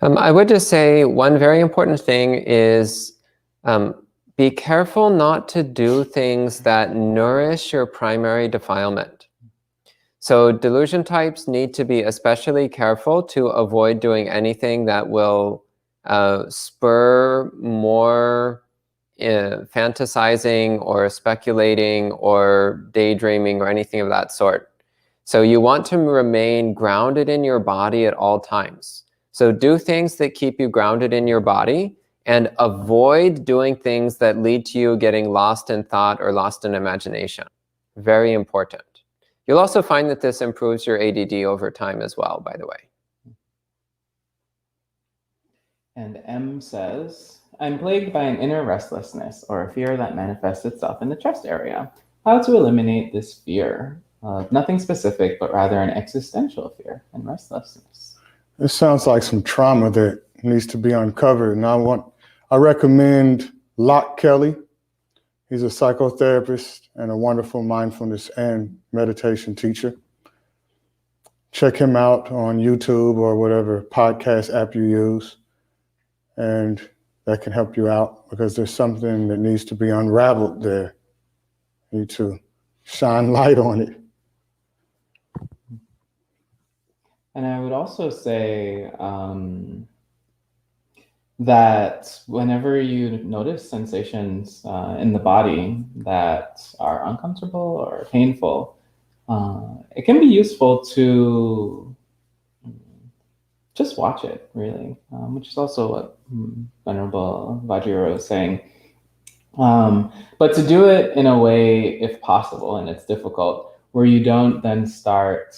I would just say one very important thing is be careful not to do things that nourish your primary defilement. So delusion types need to be especially careful to avoid doing anything that will spur more fantasizing or speculating or daydreaming or anything of that sort. So you want to remain grounded in your body at all times. So do things that keep you grounded in your body and avoid doing things that lead to you getting lost in thought or lost in imagination. Very important. You'll also find that this improves your ADD over time as well, by the way. And M says, I'm plagued by an inner restlessness or a fear that manifests itself in the chest area. how to eliminate this fear of nothing specific, but rather an existential fear and restlessness. It sounds like some trauma that needs to be uncovered. And I recommend Locke Kelly. He's a psychotherapist and a wonderful mindfulness and meditation teacher. Check him out on YouTube or whatever podcast app you use. And that can help you out because there's something that needs to be unraveled there. You need to shine light on it. And I would also say that whenever you notice sensations in the body that are uncomfortable or painful, it can be useful to just watch it, really, which is also what Venerable Vajrayana was saying. But to do it in a way, if possible, and it's difficult, where you don't then start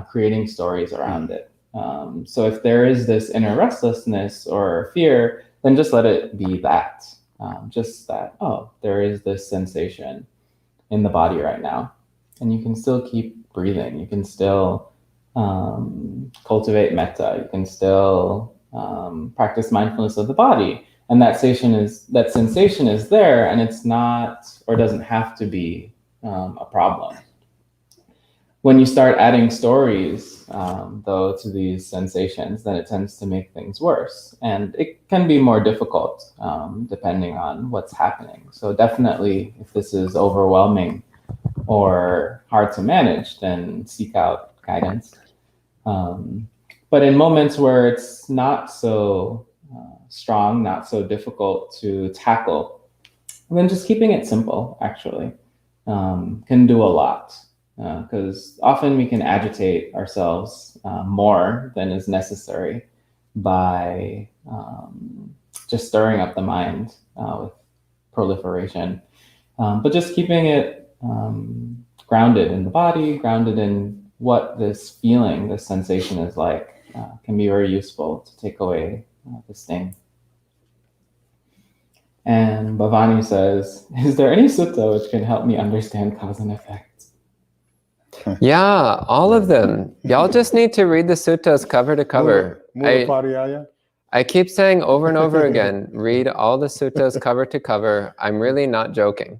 creating stories around it. So if there is this inner restlessness or fear, then just let it be that. Just that, oh, there is this sensation in the body right now. And you can still keep breathing. You can still cultivate metta. You can still practice mindfulness of the body. And that sensation is there, and it's not, or doesn't have to be a problem. When you start adding stories, though, to these sensations, then it tends to make things worse. And it can be more difficult depending on what's happening. So definitely, if this is overwhelming or hard to manage, then seek out guidance. But in moments where it's not so strong, not so difficult to tackle, then just keeping it simple, actually, can do a lot. Because often we can agitate ourselves more than is necessary by just stirring up the mind with proliferation. But just keeping it grounded in the body, grounded in what this feeling, this sensation is like, can be very useful to take away the sting. And Bhavani says, is there any sutta which can help me understand cause and effect? Yeah, all of them. Y'all just need to read the suttas cover to cover. I keep saying over and over again, read all the suttas cover to cover. I'm really not joking.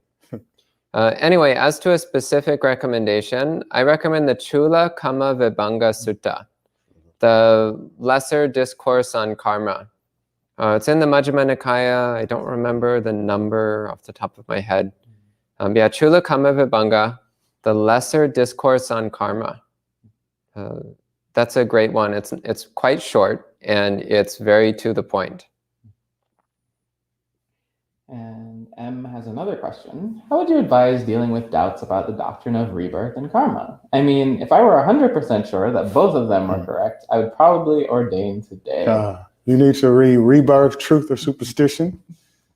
Anyway, as to a specific recommendation, I recommend the Chula Kama Vibhanga Sutta, the lesser discourse on karma. It's in the Majjhima Nikaya. I don't remember the number off the top of my head. Yeah, Chula Kama Vibhanga, the lesser discourse on karma. That's a great one. It's quite short and it's very to the point. And M has another question. How would you advise dealing with doubts about the doctrine of rebirth and karma? I mean, if I were 100% sure that both of them were correct, I would probably ordain today. You need to read Rebirth, Truth or Superstition,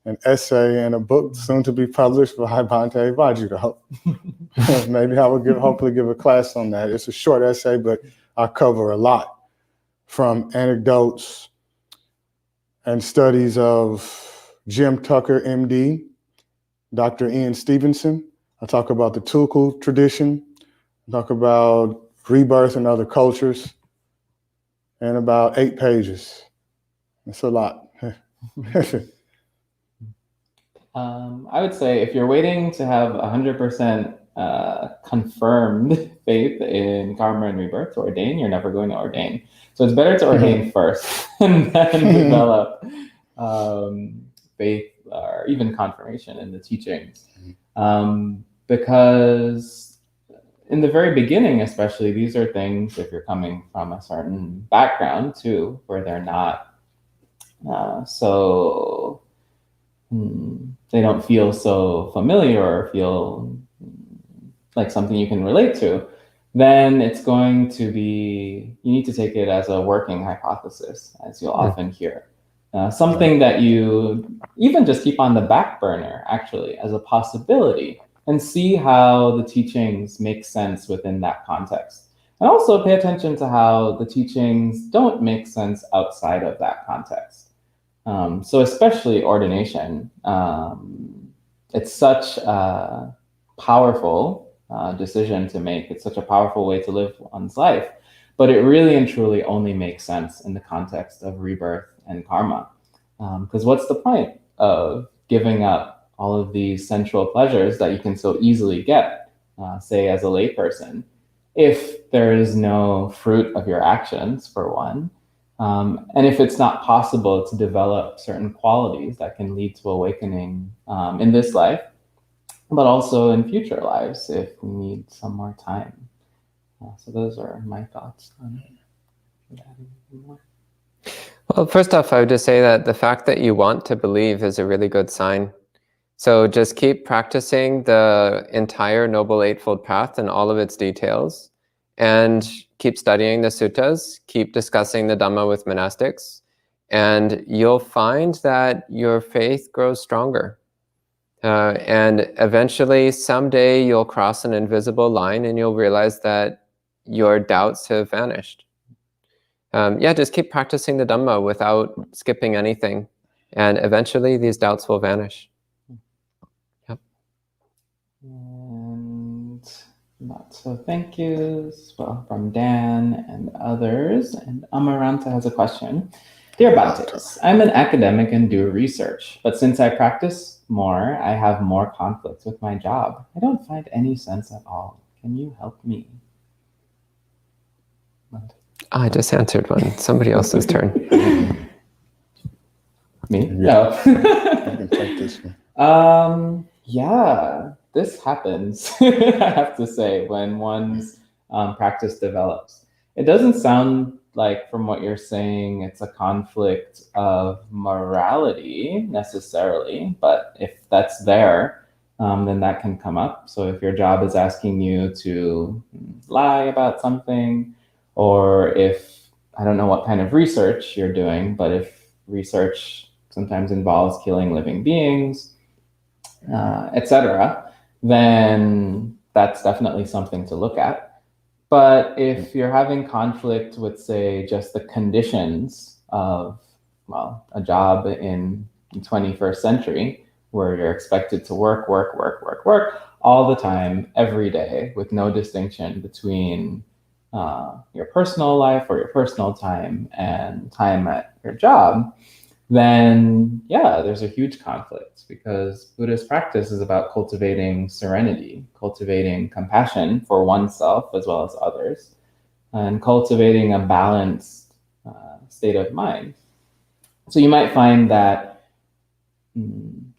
an essay and a book soon to be published by Bhante Vajrayana. Maybe I will hopefully give a class on that. It's a short essay, but I cover a lot from anecdotes and studies of Jim Tucker, MD, Dr. Ian Stevenson. I talk about the Tulku tradition, I talk about rebirth in other cultures, and about 8 pages. It's a lot. I would say if you're waiting to have 100% confirmed faith in karma and rebirth to ordain, you're never going to ordain. So it's better to ordain first and then develop faith or even confirmation in the teachings. Because in the very beginning, especially, these are things, if you're coming from a certain background too, where they're not they don't feel so familiar or feel like something you can relate to, then it's going to be, you need to take it as a working hypothesis, as you'll often hear. Something that you even just keep on the back burner, actually, as a possibility, and see how the teachings make sense within that context. And also pay attention to how the teachings don't make sense outside of that context. So especially ordination, it's such a powerful decision to make. It's such a powerful way to live one's life. But it really and truly only makes sense in the context of rebirth and karma. Because what's the point of giving up all of these sensual pleasures that you can so easily get, say, as a layperson, if there is no fruit of your actions, for one, and if it's not possible to develop certain qualities that can lead to awakening in this life, but also in future lives if we need some more time. So those are my thoughts on it. Well, first off, I would just say that the fact that you want to believe is a really good sign. So just keep practicing the entire Noble Eightfold Path and all of its details, and keep studying the suttas, keep discussing the Dhamma with monastics, and you'll find that your faith grows stronger. And eventually, someday, you'll cross an invisible line and you'll realize that your doubts have vanished. Just keep practicing the Dhamma without skipping anything, and eventually these doubts will vanish. Yep. And lots of thank yous from Dan and others. And Amaranta has a question. Dear Bhaktis, I'm an academic and do research, but since I practice more, I have more conflicts with my job. I don't find any sense at all. Can you help me? I just answered one. Somebody else's turn. Me? Yeah. No. I can take this one. Yeah, this happens, I have to say, when one's practice develops. It doesn't sound like, from what you're saying, it's a conflict of morality necessarily, but if that's there, then that can come up. So if your job is asking you to lie about something, or if, I don't know what kind of research you're doing, but if research sometimes involves killing living beings, etc., then that's definitely something to look at. But if you're having conflict with, say, just the conditions of, well, a job in the 21st century, where you're expected to work all the time, every day, with no distinction between your personal life or your personal time and time at your job, then yeah, there's a huge conflict, because Buddhist practice is about cultivating serenity, cultivating compassion for oneself as well as others, and cultivating a balanced state of mind. So you might find that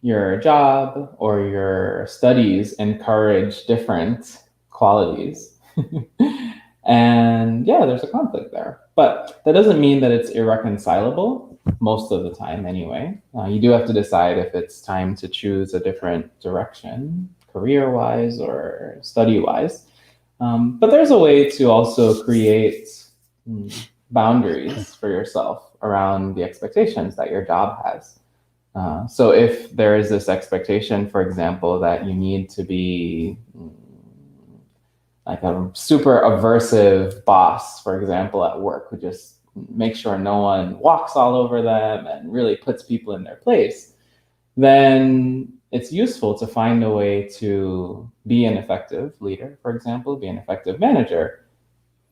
your job or your studies encourage different qualities. And yeah, there's a conflict there. But that doesn't mean that it's irreconcilable, most of the time anyway. You do have to decide if it's time to choose a different direction, career-wise or study-wise. But there's a way to also create boundaries for yourself around the expectations that your job has. So if there is this expectation, for example, that you need to be like a super aversive boss, for example, at work, who just makes sure no one walks all over them and really puts people in their place, then it's useful to find a way to be an effective leader, for example, be an effective manager,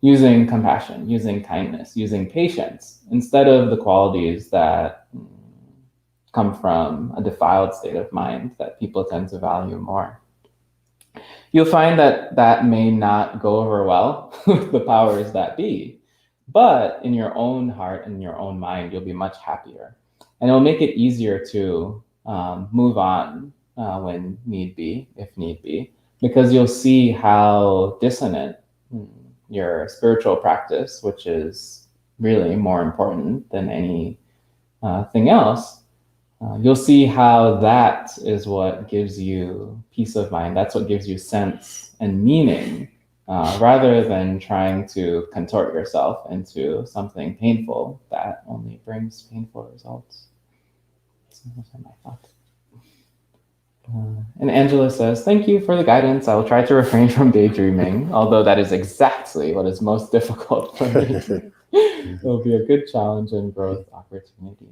using compassion, using kindness, using patience, instead of the qualities that come from a defiled state of mind that people tend to value more. You'll find that that may not go over well with the powers that be, but in your own heart and your own mind, you'll be much happier. And it'll make it easier to move on when need be, if need be, because you'll see how dissonant your spiritual practice, which is really more important than anything else, you'll see how that is what gives you peace of mind. That's what gives you sense and meaning, rather than trying to contort yourself into something painful that only brings painful results. So those are my thoughts. And Angela says, thank you for the guidance. I will try to refrain from daydreaming, although that is exactly what is most difficult for me. It will be a good challenge and growth opportunity.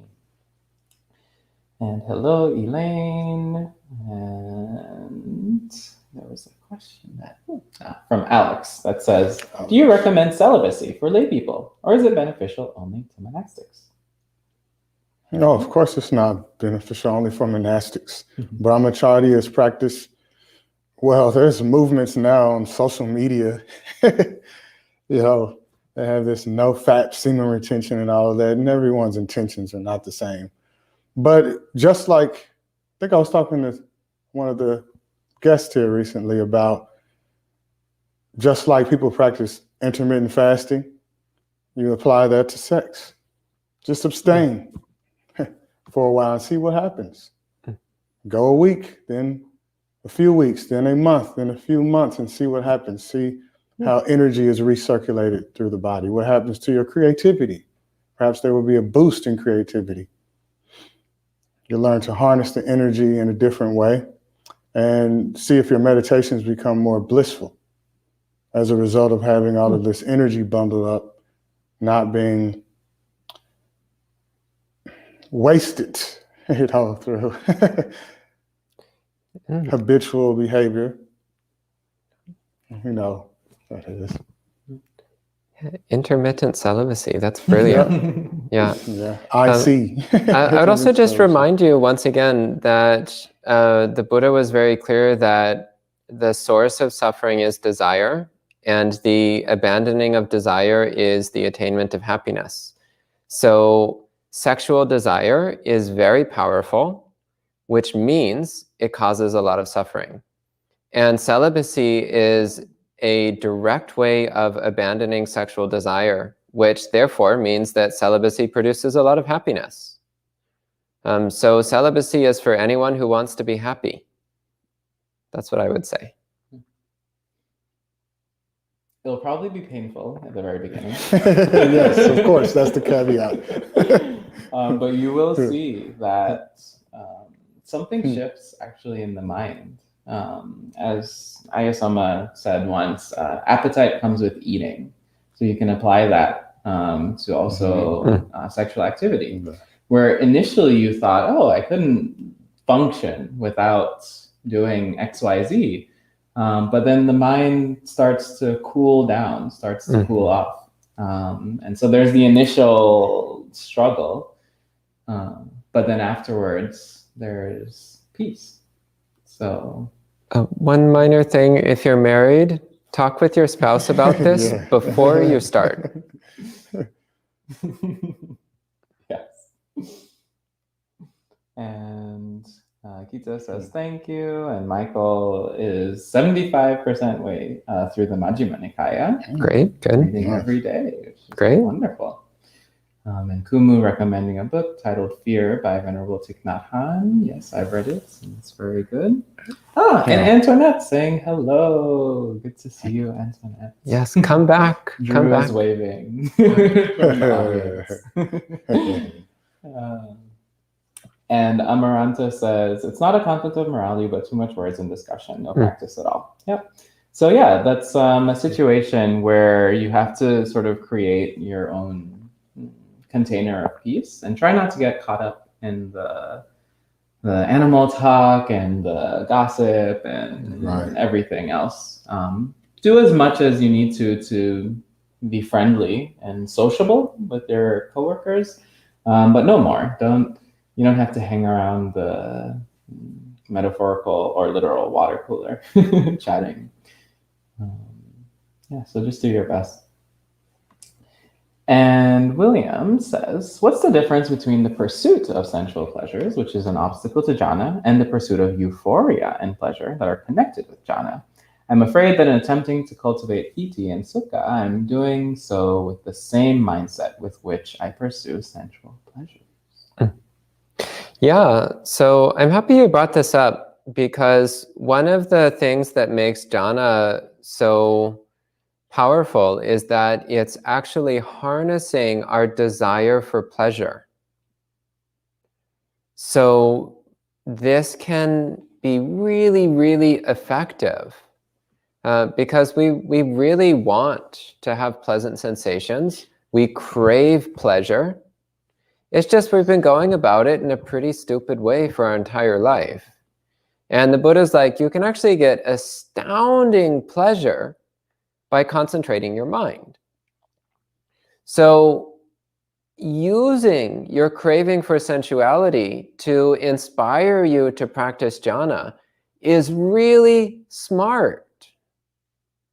And hello, Elaine. And there was a question from Alex that says, do you recommend celibacy for lay people, or is it beneficial only to monastics? No, of course it's not beneficial only for monastics. Brahmacharya is practiced. Well, there's movements now on social media, they have this no fat semen retention and all of that, and everyone's intentions are not the same. But just like, I think I was talking to one of the guests here recently about, just like people practice intermittent fasting, you apply that to sex. Just abstain for a while and see what happens. Go a week, then a few weeks, then a month, then a few months, and see what happens. See how energy is recirculated through the body. What happens to your creativity? Perhaps there will be a boost in creativity. You learn to harness the energy in a different way and see if your meditations become more blissful as a result of having all of this energy bundled up, not being wasted, through habitual behavior. That is. Intermittent celibacy, that's brilliant. Yeah. I see. I would also just remind you once again that the Buddha was very clear that the source of suffering is desire, and the abandoning of desire is the attainment of happiness. So sexual desire is very powerful, which means it causes a lot of suffering. And celibacy is a direct way of abandoning sexual desire, which therefore means that celibacy produces a lot of happiness. So celibacy is for anyone who wants to be happy. That's what I would say. It'll probably be painful at the very beginning. Yes, of course, that's the caveat. But you will see that something shifts actually in the mind. As Ayasama said once, appetite comes with eating. So you can apply that to also sexual activity. Where initially you thought, oh, I couldn't function without doing XYZ. But then the mind starts to cool down, starts to cool off. And so there's the initial struggle. But then afterwards, there's peace. So one minor thing, if you're married, talk with your spouse about this before you start. Yes. And Kita says thank you, and Michael is 75% way through the Majjhima Nikaya. Great, good. Reading every day, which is great. Wonderful. And Kumu recommending a book titled Fear by Venerable Thich Nhat Hanh. Yes, I've read it, and it's very good. And Antoinette saying hello. Good to see you, Antoinette. Yes, come back. Come back. Waving. And Amaranta says, it's not a conflict of morality, but too much words and discussion, no practice at all. Yep. So yeah, that's a situation where you have to sort of create your own container of peace and try not to get caught up in the animal talk and the gossip and everything else. Do as much as you need to be friendly and sociable with your coworkers, but no more. You don't have to hang around the metaphorical or literal water cooler chatting. So just do your best. And William says, what's the difference between the pursuit of sensual pleasures, which is an obstacle to jhana, and the pursuit of euphoria and pleasure that are connected with jhana? I'm afraid that in attempting to cultivate piti and sukha, I'm doing so with the same mindset with which I pursue sensual pleasures. Yeah, so I'm happy you brought this up, because one of the things that makes jhana so powerful is that it's actually harnessing our desire for pleasure. So this can be really, really effective because we really want to have pleasant sensations. We crave pleasure. It's just we've been going about it in a pretty stupid way for our entire life. And the Buddha's like, you can actually get astounding pleasure by concentrating your mind. So using your craving for sensuality to inspire you to practice jhana is really smart.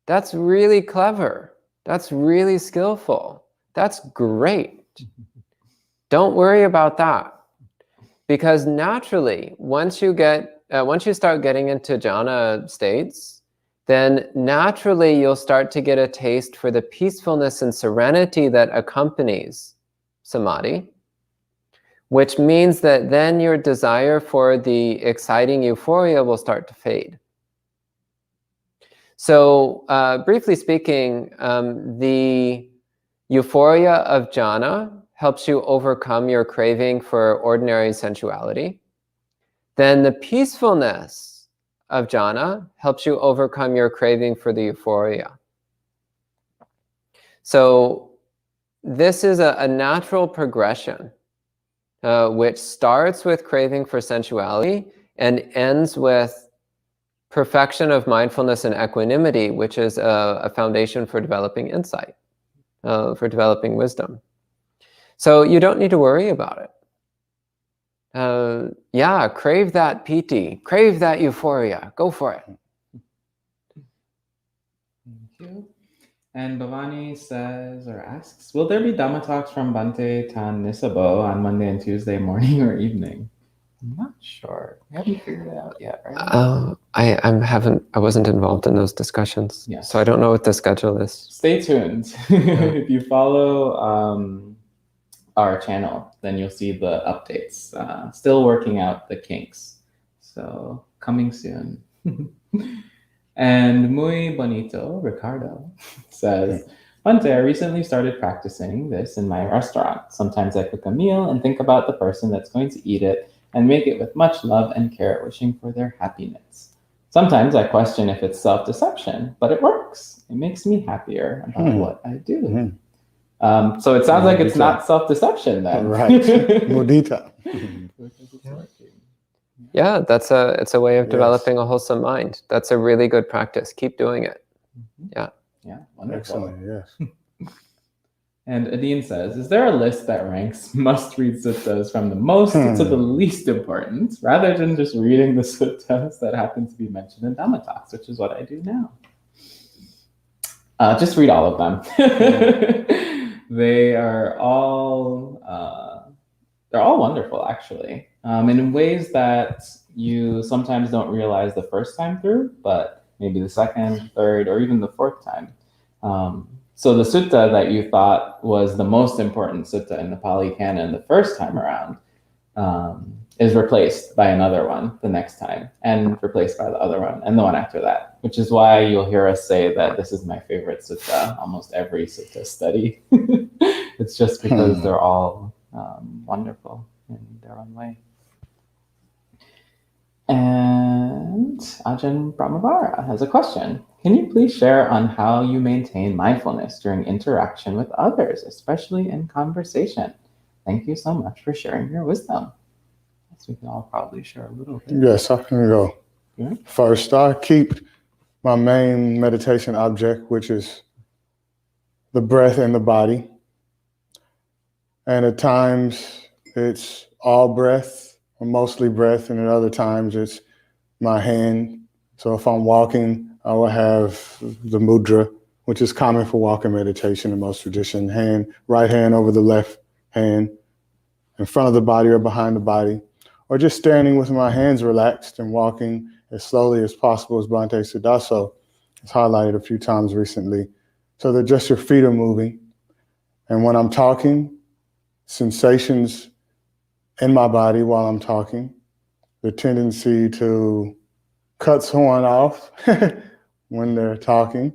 That's really clever. That's really skillful. That's great. Don't worry about that. Because naturally, once you start getting into jhana states, then naturally you'll start to get a taste for the peacefulness and serenity that accompanies samadhi, which means that then your desire for the exciting euphoria will start to fade. So briefly speaking, the euphoria of jhana helps you overcome your craving for ordinary sensuality. Then the peacefulness of jhana helps you overcome your craving for the euphoria. So this is a natural progression, which starts with craving for sensuality and ends with perfection of mindfulness and equanimity, which is a foundation for developing insight, for developing wisdom. So you don't need to worry about it. Yeah, crave that piti, crave that euphoria, go for it. Thank you. And Bhavani says or asks, will there be Dhamma talks from Bhante Tan Nisabo on Monday and Tuesday morning or evening? I'm not sure. We haven't figured it out yet, right? I wasn't involved in those discussions, Yes. so I don't know what the schedule is. Stay tuned. If you follow our channel, then you'll see the updates. Still working out the kinks, so coming soon. And Muy Bonito Ricardo says, Bhante, I recently started practicing this in my restaurant. Sometimes I cook a meal and think about the person that's going to eat it and make it with much love and care, wishing for their happiness. Sometimes I question if it's self-deception, but it works. It makes me happier about what I do. So it sounds like it's not self-deception then. Right. More detail. Yeah, it's a way of developing a wholesome mind. That's a really good practice. Keep doing it. Yeah. Yeah, wonderful. Excellent, yes. And Adine says, is there a list that ranks must-read suttas from the most to the least important, rather than just reading the suttas that happen to be mentioned in Dhamma talks, which is what I do now? Just read all of them. They are all they're all wonderful, actually, and in ways that you sometimes don't realize the first time through, but maybe the second, third, or even the fourth time. So the sutta that you thought was the most important sutta in the Pali Canon the first time around is replaced by another one the next time, and replaced by the other one, and the one after that, which is why you'll hear us say that this is my favorite sutta almost every sutta study. It's just because they're all wonderful in their own way. And Ajahn Brahmavara has a question. Can you please share on how you maintain mindfulness during interaction with others, especially in conversation? Thank you so much for sharing your wisdom. We can all probably share a little bit. Yes, I can go. Yeah. First, I keep my main meditation object, which is the breath and the body. And at times it's all breath, or mostly breath, and at other times it's my hand. So if I'm walking, I will have the mudra, which is common for walking meditation in most tradition. Right hand over the left hand, in front of the body or behind the body, or just standing with my hands relaxed and walking as slowly as possible, as Bhante Sudaso has highlighted a few times recently, so that just your feet are moving. And when I'm talking, sensations in my body while I'm talking, the tendency to cut someone off when they're talking.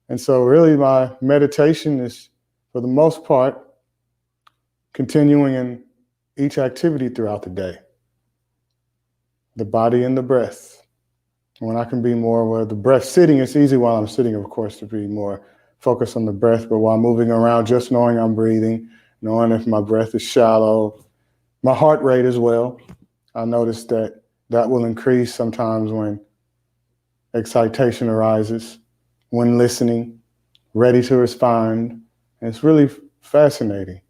And so really my meditation is, for the most part, continuing in each activity throughout the day. The body and the breath. When I can be more where the breath sitting, it's easy while I'm sitting, of course, to be more focused on the breath, but while moving around, just knowing I'm breathing, knowing if my breath is shallow, my heart rate as well. I noticed that that will increase sometimes when excitation arises, when listening, ready to respond. And it's really fascinating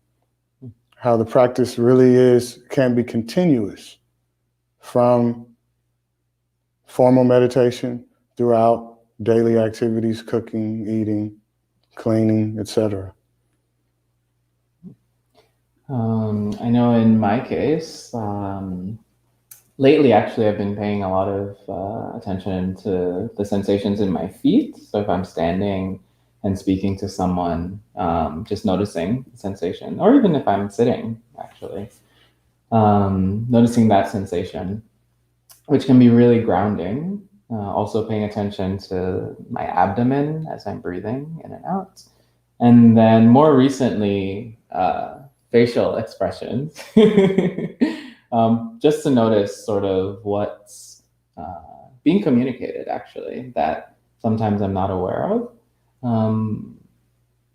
how the practice really can be continuous from formal meditation throughout daily activities, cooking, eating, cleaning, etc. I know in my case, lately actually I've been paying a lot of attention to the sensations in my feet. So if I'm standing and speaking to someone, just noticing the sensation, or even if I'm sitting, actually, noticing that sensation, which can be really grounding. Also paying attention to my abdomen as I'm breathing in and out. And then more recently, facial expressions, just to notice sort of what's being communicated, actually, that sometimes I'm not aware of.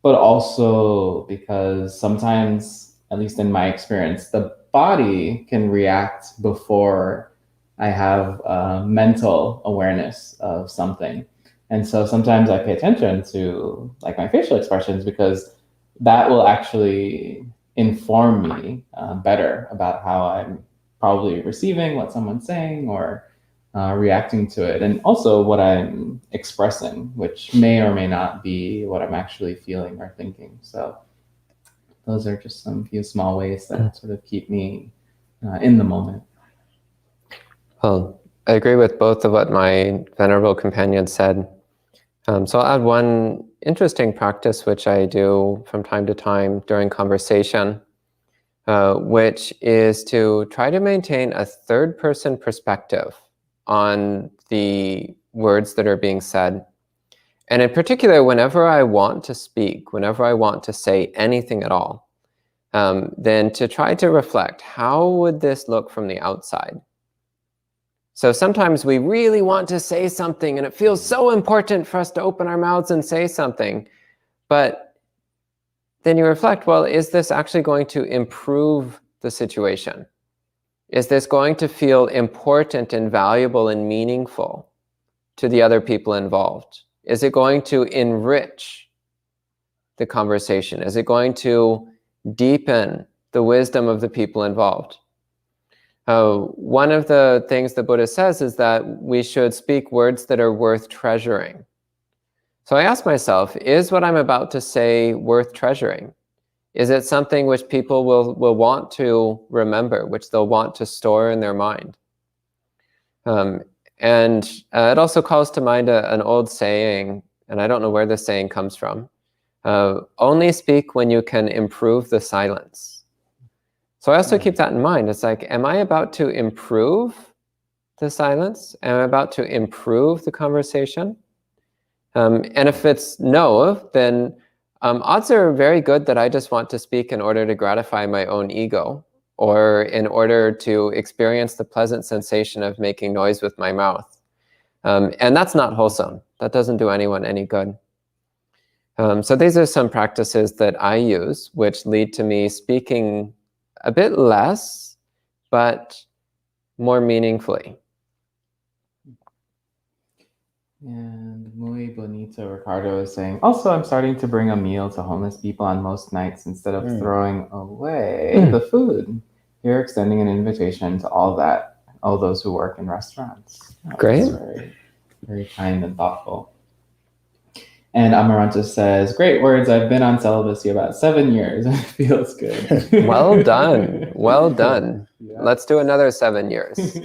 But also because sometimes, at least in my experience, the body can react before I have mental awareness of something. And so sometimes I pay attention to like my facial expressions because that will actually inform me better about how I'm probably receiving what someone's saying or reacting to it, and also what I'm expressing, which may or may not be what I'm actually feeling or thinking. So those are just some few small ways that sort of keep me in the moment. Well, I agree with both of what my venerable companion said. So I'll add one interesting practice which I do from time to time during conversation, which is to try to maintain a third-person perspective on the words that are being said. And in particular, whenever I want to speak, whenever I want to say anything at all, then to try to reflect, how would this look from the outside? So sometimes we really want to say something and it feels so important for us to open our mouths and say something. But then you reflect, well, is this actually going to improve the situation? Is this going to feel important and valuable and meaningful to the other people involved? Is it going to enrich the conversation? Is it going to deepen the wisdom of the people involved? One of the things the Buddha says is that we should speak words that are worth treasuring. So I ask myself, is what I'm about to say worth treasuring? Is it something which people will want to remember, which they'll want to store in their mind? And it also calls to mind an old saying, and I don't know where this saying comes from, only speak when you can improve the silence. So I also keep that in mind. It's like, am I about to improve the silence? Am I about to improve the conversation? And if it's no, then odds are very good that I just want to speak in order to gratify my own ego, or in order to experience the pleasant sensation of making noise with my mouth. And that's not wholesome. That doesn't do anyone any good. So these are some practices that I use, which lead to me speaking a bit less, but more meaningfully. And Muy Bonito Ricardo is saying, also, I'm starting to bring a meal to homeless people on most nights instead of throwing away the food. You're extending an invitation to all those who work in restaurants. Great. That's very, very kind and thoughtful. And Amaranto says, great words. I've been on celibacy about 7 years and it feels good. Well done. Well done. Yeah. Let's do another 7 years.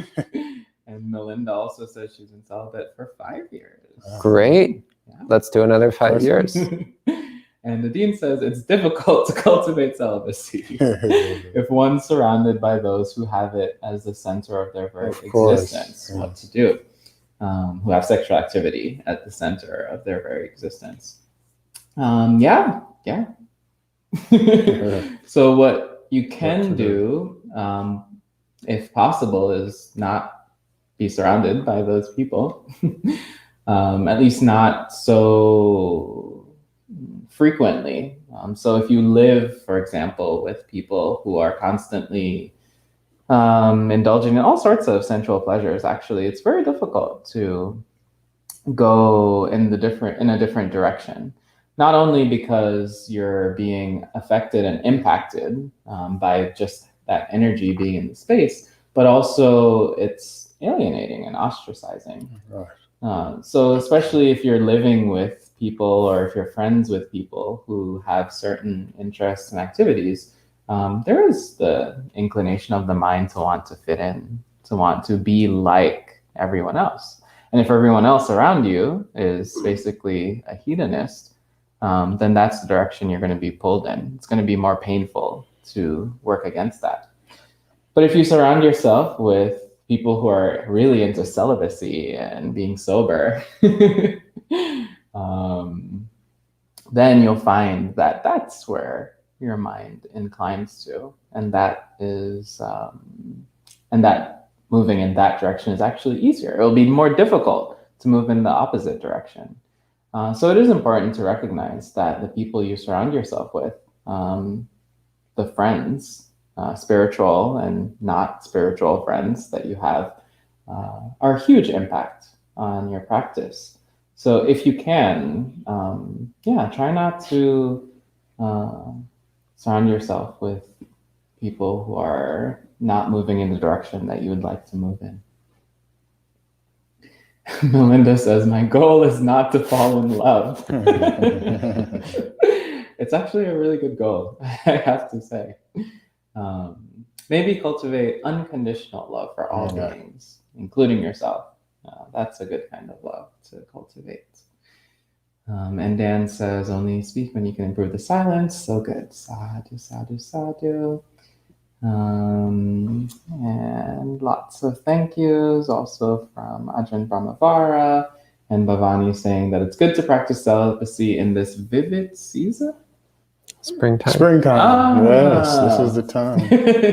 And Melinda also says she's been celibate for 5 years. Great. Yeah. Let's do another 5 years. And Nadine says it's difficult to cultivate celibacy if one's surrounded by those who have it as the center of their very existence. Yeah. What to do? Who have sexual activity at the center of their very existence. Yeah. So what you can do, if possible, is not be surrounded by those people, at least not so frequently. So if you live, for example, with people who are constantly indulging in all sorts of sensual pleasures. Actually, it's very difficult to go in a different direction. Not only because you're being affected and impacted by just that energy being in the space, but also it's alienating and ostracizing. Right. So especially if you're living with people or if you're friends with people who have certain interests and activities, there is the inclination of the mind to want to fit in, to want to be like everyone else. And if everyone else around you is basically a hedonist, then that's the direction you're going to be pulled in. It's going to be more painful to work against that. But if you surround yourself with people who are really into celibacy and being sober, then you'll find that that's where your mind inclines to, and that is, and that moving in that direction is actually easier. It'll be more difficult to move in the opposite direction. So it is important to recognize that the people you surround yourself with, the friends, spiritual and not spiritual friends that you have, are a huge impact on your practice. So if you can, try not to surround yourself with people who are not moving in the direction that you would like to move in. Melinda says, my goal is not to fall in love. It's actually a really good goal, I have to say. Maybe cultivate unconditional love for all beings, including yourself. That's a good kind of love to cultivate. And Dan says, only speak when you can improve the silence. So good. Sadhu, sadhu, sadhu. And lots of thank yous also from Ajahn Brahmavara and Bhavani saying that it's good to practice celibacy in this vivid season. Springtime. Yes, this is the time.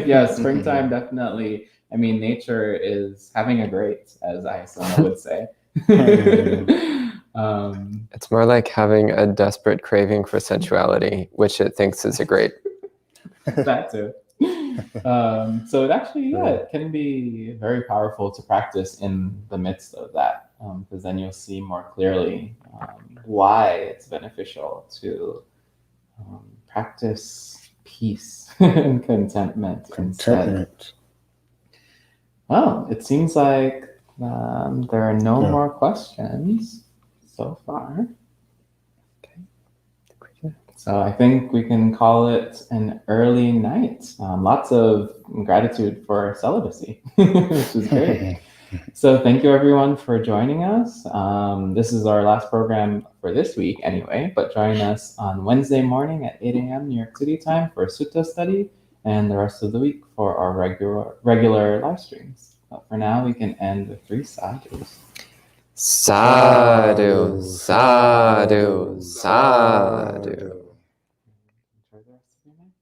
Yeah, springtime, definitely. I mean, nature is having a great, as Ayasana would say. It's more like having a desperate craving for sensuality, which it thinks is a great. That too. So it actually, it can be very powerful to practice in the midst of that, because then you'll see more clearly why it's beneficial to practice peace and contentment instead. Well, it seems like there are no more questions so far. So I think we can call it an early night. Lots of gratitude for celibacy, which is great. So thank you everyone for joining us. This is our last program for this week anyway, but join us on Wednesday morning at 8 a.m. New York City time for Sutta study and the rest of the week for our regular live streams. But for now, we can end with 3 sadhus. Sadhu, sadhu, sadhu. Enjoy the rest of your night.